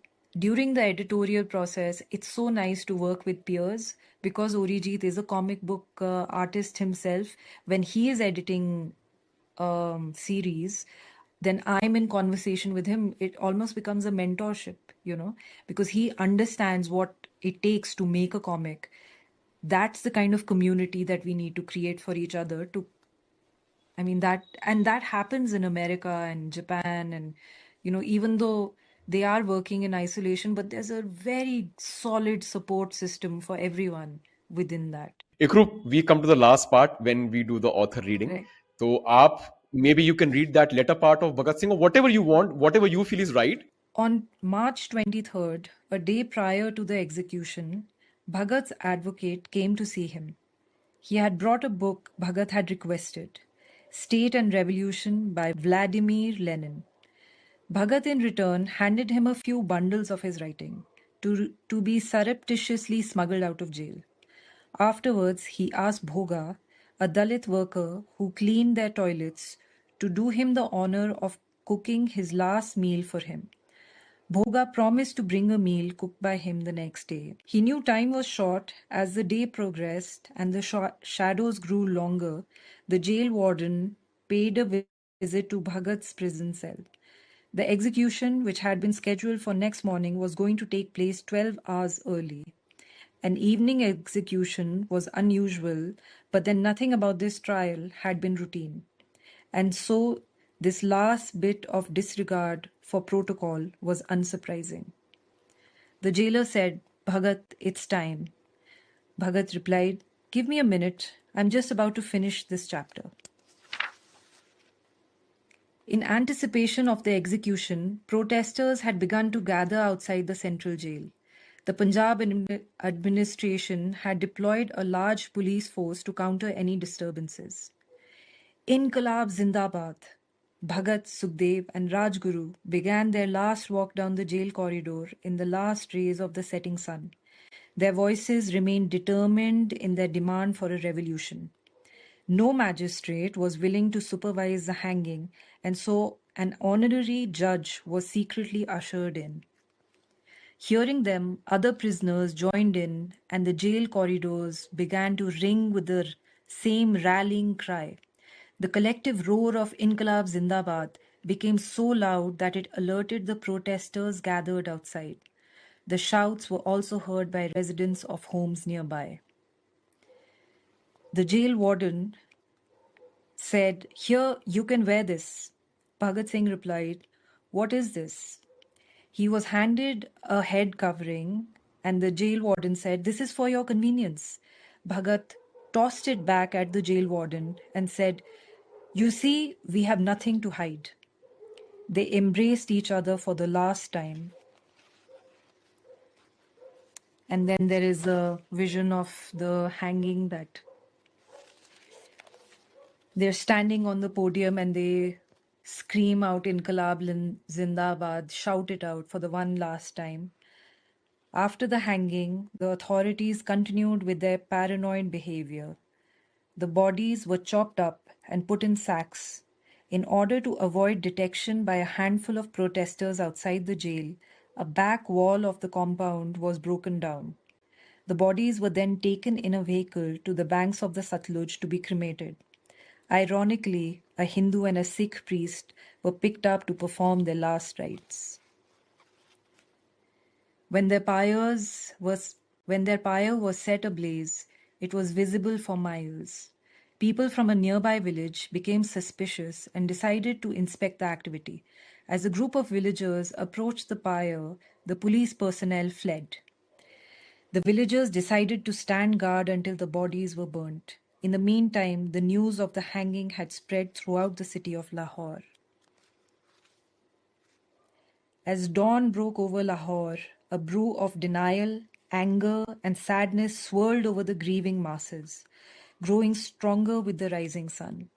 during the editorial process, it's so nice to work with peers, because Orijit is a comic book artist himself. When he is editing series, then I'm in conversation with him. It almost becomes a mentorship, because he understands what it takes to make a comic. That's the kind of community that we need to create for each other. That happens in America and Japan, and even though they are working in isolation, but there's a very solid support system for everyone within that. Ikroop, we come to the last part when we do the author reading. Right. So, maybe you can read that letter part of Bhagat Singh or whatever you want, whatever you feel is right. On March 23rd, a day prior to the execution, Bhagat's advocate came to see him. He had brought a book Bhagat had requested, State and Revolution by Vladimir Lenin. Bhagat, in return, handed him a few bundles of his writing to be surreptitiously smuggled out of jail. Afterwards, he asked Bhoga, a Dalit worker who cleaned their toilets, to do him the honor of cooking his last meal for him. Bhoga promised to bring a meal cooked by him the next day. He knew time was short. As the day progressed and the shadows grew longer, the jail warden paid a visit to Bhagat's prison cell. The execution, which had been scheduled for next morning, was going to take place 12 hours early. An evening execution was unusual, but then nothing about this trial had been routine. And so this last bit of disregard for protocol was unsurprising. The jailer said, Bhagat, it's time. Bhagat replied, Give me a minute. I'm just about to finish this chapter. In anticipation of the execution, protesters had begun to gather outside the central jail. The Punjab administration had deployed a large police force to counter any disturbances. Inquilab Zindabad. Bhagat, Sukhdev, and Rajguru began their last walk down the jail corridor in the last rays of the setting sun. Their voices remained determined in their demand for a revolution. No magistrate was willing to supervise the hanging, and so an honorary judge was secretly ushered in. Hearing them, other prisoners joined in, and the jail corridors began to ring with the same rallying cry. The collective roar of Inquilab Zindabad became so loud that it alerted the protesters gathered outside. The shouts were also heard by residents of homes nearby. The jail warden said, Here, you can wear this. Bhagat Singh replied, What is this? He was handed a head covering, and the jail warden said, This is for your convenience. Bhagat tossed it back at the jail warden and said, You see, we have nothing to hide. They embraced each other for the last time. And then there is a vision of the hanging, that they're standing on the podium and they scream out Inquilab Zindabad, shout it out for the one last time. After the hanging, the authorities continued with their paranoid behavior. The bodies were chopped up and put in sacks. In order to avoid detection by a handful of protesters outside the jail, a back wall of the compound was broken down. The bodies were then taken in a vehicle to the banks of the Satluj to be cremated. Ironically, a Hindu and a Sikh priest were picked up to perform their last rites. When their when their pyre was set ablaze, it was visible for miles. People from a nearby village became suspicious and decided to inspect the activity. As a group of villagers approached the pyre, the police personnel fled. The villagers decided to stand guard until the bodies were burnt. In the meantime, the news of the hanging had spread throughout the city of Lahore. As dawn broke over Lahore, a brew of denial, anger, and sadness swirled over the grieving masses, growing stronger with the rising sun.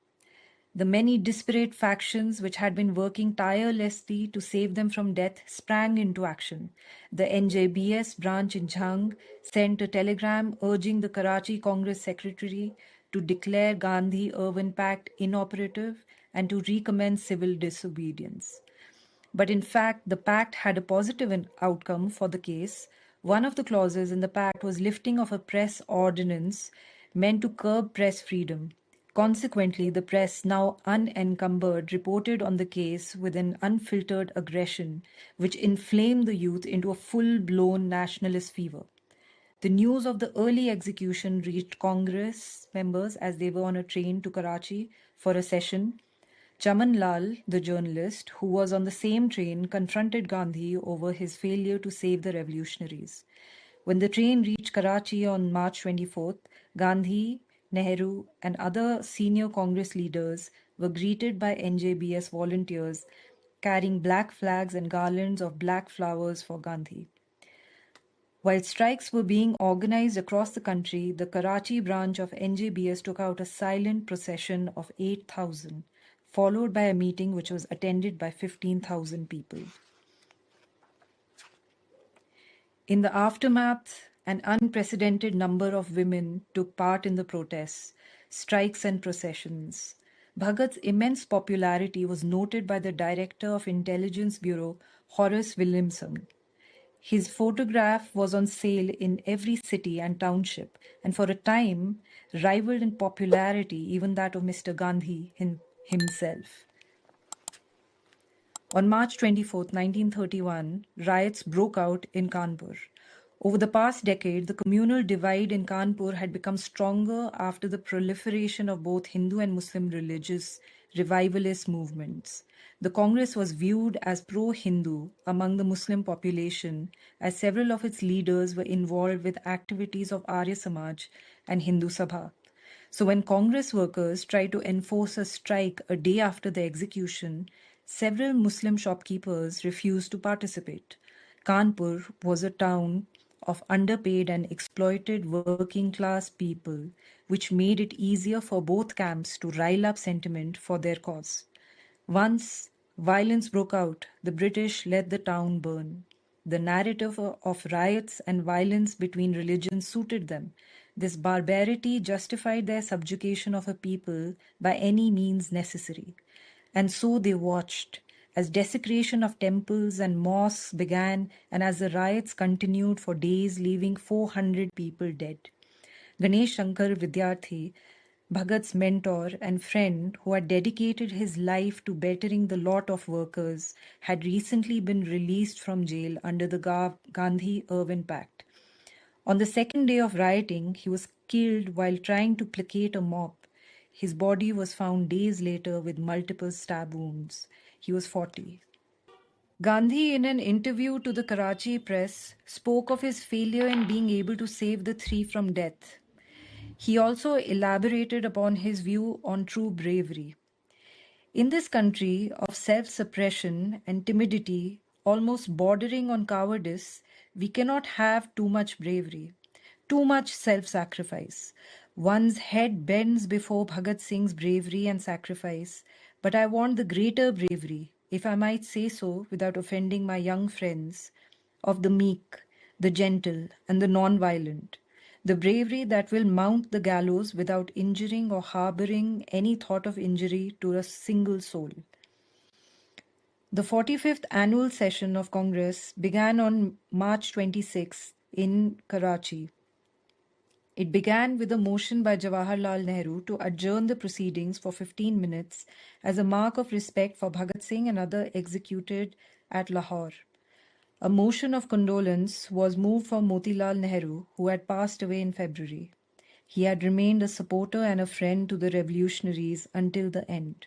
The many disparate factions which had been working tirelessly to save them from death sprang into action. The NJBS branch in Jhang sent a telegram urging the Karachi Congress Secretary to declare Gandhi-Irwin Pact inoperative and to recommence civil disobedience. But in fact, the pact had a positive outcome for the case. One of the clauses in the pact was lifting of a press ordinance meant to curb press freedom. Consequently, the press, now unencumbered, reported on the case with an unfiltered aggression which inflamed the youth into a full-blown nationalist fever. The news of the early execution reached Congress members as they were on a train to Karachi for a session. Chaman Lal, the journalist, who was on the same train, confronted Gandhi over his failure to save the revolutionaries. When the train reached Karachi on March 24th, Gandhi, Nehru, and other senior Congress leaders were greeted by NJBS volunteers carrying black flags and garlands of black flowers for Gandhi. While strikes were being organized across the country, the Karachi branch of NJBS took out a silent procession of 8,000, followed by a meeting which was attended by 15,000 people. In the aftermath, an unprecedented number of women took part in the protests, strikes, and processions. Bhagat's immense popularity was noted by the Director of Intelligence Bureau, Horace Williamson. His photograph was on sale in every city and township, and for a time rivaled in popularity even that of Mr. Gandhi himself. On March 24, 1931, riots broke out in Kanpur. Over the past decade, the communal divide in Kanpur had become stronger after the proliferation of both Hindu and Muslim religious revivalist movements. The Congress was viewed as pro-Hindu among the Muslim population, as several of its leaders were involved with activities of Arya Samaj and Hindu Sabha. So when Congress workers tried to enforce a strike a day after the execution, several Muslim shopkeepers refused to participate. Kanpur was a town of underpaid and exploited working class people, which made it easier for both camps to rile up sentiment for their cause. Once violence broke out, the British let the town burn. The narrative of riots and violence between religions suited them. This barbarity justified their subjugation of a people by any means necessary. And so they watched as desecration of temples and mosques began and as the riots continued for days, leaving 400 people dead. Ganesh Shankar Vidyarthi, Bhagat's mentor and friend who had dedicated his life to bettering the lot of workers, had recently been released from jail under the Gandhi-Irwin Pact. On the second day of rioting, he was killed while trying to placate a mob. His body was found days later with multiple stab wounds. He was 40. Gandhi, in an interview to the Karachi press, spoke of his failure in being able to save the three from death. He also elaborated upon his view on true bravery. In this country of self-suppression and timidity, almost bordering on cowardice, we cannot have too much bravery, too much self-sacrifice. One's head bends before Bhagat Singh's bravery and sacrifice, but I want the greater bravery, if I might say so without offending my young friends, of the meek, the gentle, and the non-violent. the bravery that will mount the gallows without injuring or harboring any thought of injury to a single soul. The 45th annual session of Congress began on March 26 in Karachi. It began with a motion by Jawaharlal Nehru to adjourn the proceedings for 15 minutes as a mark of respect for Bhagat Singh and others executed at Lahore. A motion of condolence was moved for Motilal Nehru, who had passed away in February. He had remained a supporter and a friend to the revolutionaries until the end.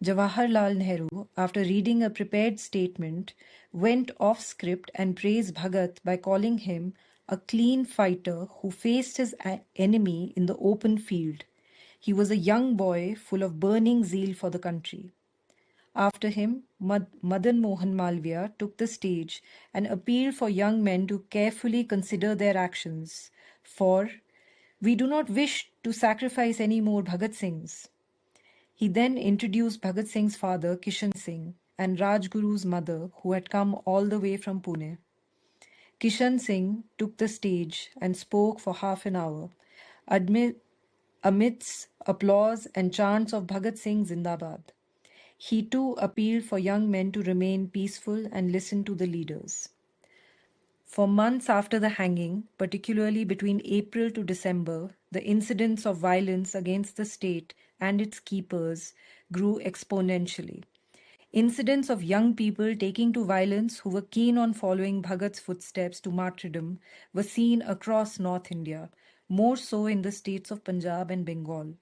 Jawaharlal Nehru, after reading a prepared statement, went off script and praised Bhagat by calling him a clean fighter who faced his enemy in the open field. He was a young boy full of burning zeal for the country. After him, Madan Mohan Malviya took the stage and appealed for young men to carefully consider their actions, for we do not wish to sacrifice any more Bhagat Singhs. He then introduced Bhagat Singh's father, Kishan Singh, and Rajguru's mother, who had come all the way from Pune. Kishan Singh took the stage and spoke for half an hour, amidst applause and chants of Bhagat Singh Zindabad. He too appealed for young men to remain peaceful and listen to the leaders. For months after the hanging, particularly between April to December, the incidents of violence against the state and its keepers grew exponentially. Incidents of young people taking to violence who were keen on following Bhagat's footsteps to martyrdom were seen across North India, more so in the states of Punjab and Bengal.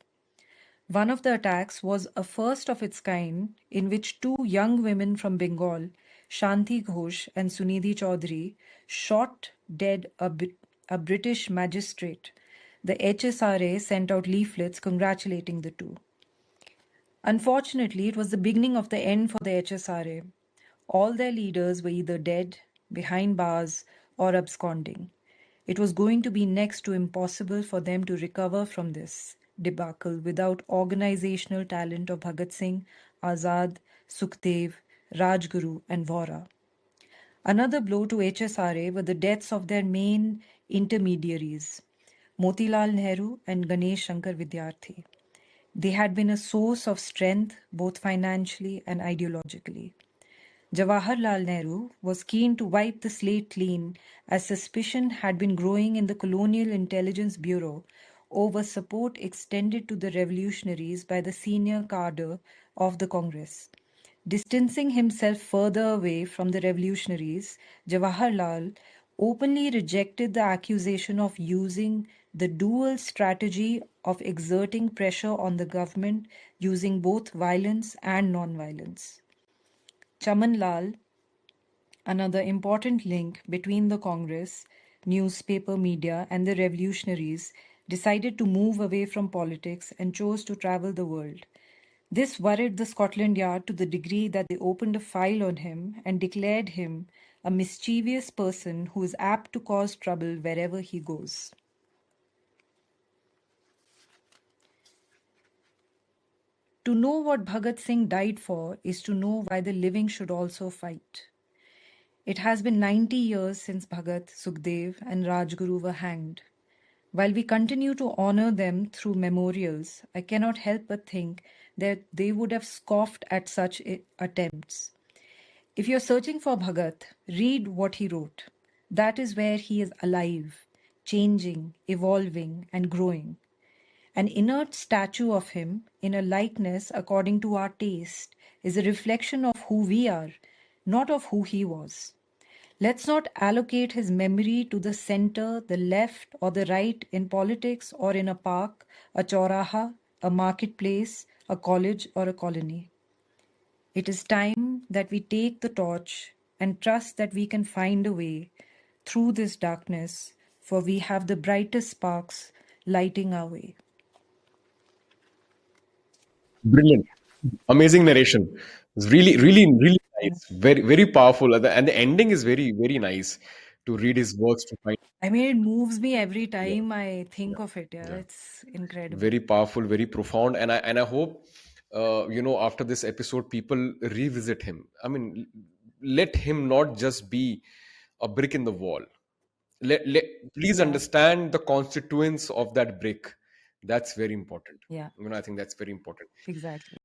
One of the attacks was a first of its kind in which two young women from Bengal, Shanti Ghosh and Sunidhi Chaudhary, shot dead a British magistrate. The HSRA sent out leaflets congratulating the two. Unfortunately, it was the beginning of the end for the HSRA. All their leaders were either dead, behind bars, or absconding. It was going to be next to impossible for them to recover from this debacle without organizational talent of Bhagat Singh, Azad, Sukhdev, Rajguru, and Vora. Another blow to HSRA were the deaths of their main intermediaries, Motilal Nehru and Ganesh Shankar Vidyarthi. They had been a source of strength both financially and ideologically. Jawaharlal Nehru was keen to wipe the slate clean as suspicion had been growing in the Colonial Intelligence Bureau over support extended to the revolutionaries by the senior cadre of the Congress. Distancing himself further away from the revolutionaries, Jawaharlal openly rejected the accusation of using the dual strategy of exerting pressure on the government using both violence and non-violence. Chaman Lal, another important link between the Congress, newspaper media, and the revolutionaries, decided to move away from politics and chose to travel the world. This worried the Scotland Yard to the degree that they opened a file on him and declared him a mischievous person who is apt to cause trouble wherever he goes. To know what Bhagat Singh died for is to know why the living should also fight. It has been 90 years since Bhagat, Sukhdev, and Rajguru were hanged. While we continue to honor them through memorials, I cannot help but think that they would have scoffed at such attempts. If you're searching for Bhagat, read what he wrote. That is where he is alive, changing, evolving, and growing. An inert statue of him, in a likeness according to our taste, is a reflection of who we are, not of who he was. Let's not allocate his memory to the center, the left, or the right in politics or in a park, a chauraha, a marketplace, a college, or a colony. It is time that we take the torch and trust that we can find a way through this darkness, for we have the brightest sparks lighting our way. Brilliant. Amazing narration. It's really, really, really nice. Very, very powerful. And the ending is very, very nice to read his works to find. I mean, it moves me every Yeah, time I yeah, think of it. Yeah, yeah. it's incredible. Very powerful, very profound. And I hope, after this episode, people revisit him. I mean, let him not just be a brick in the wall. Please Yeah. understand the constituents of that brick. That's very important. Yeah. I think that's very important. Exactly.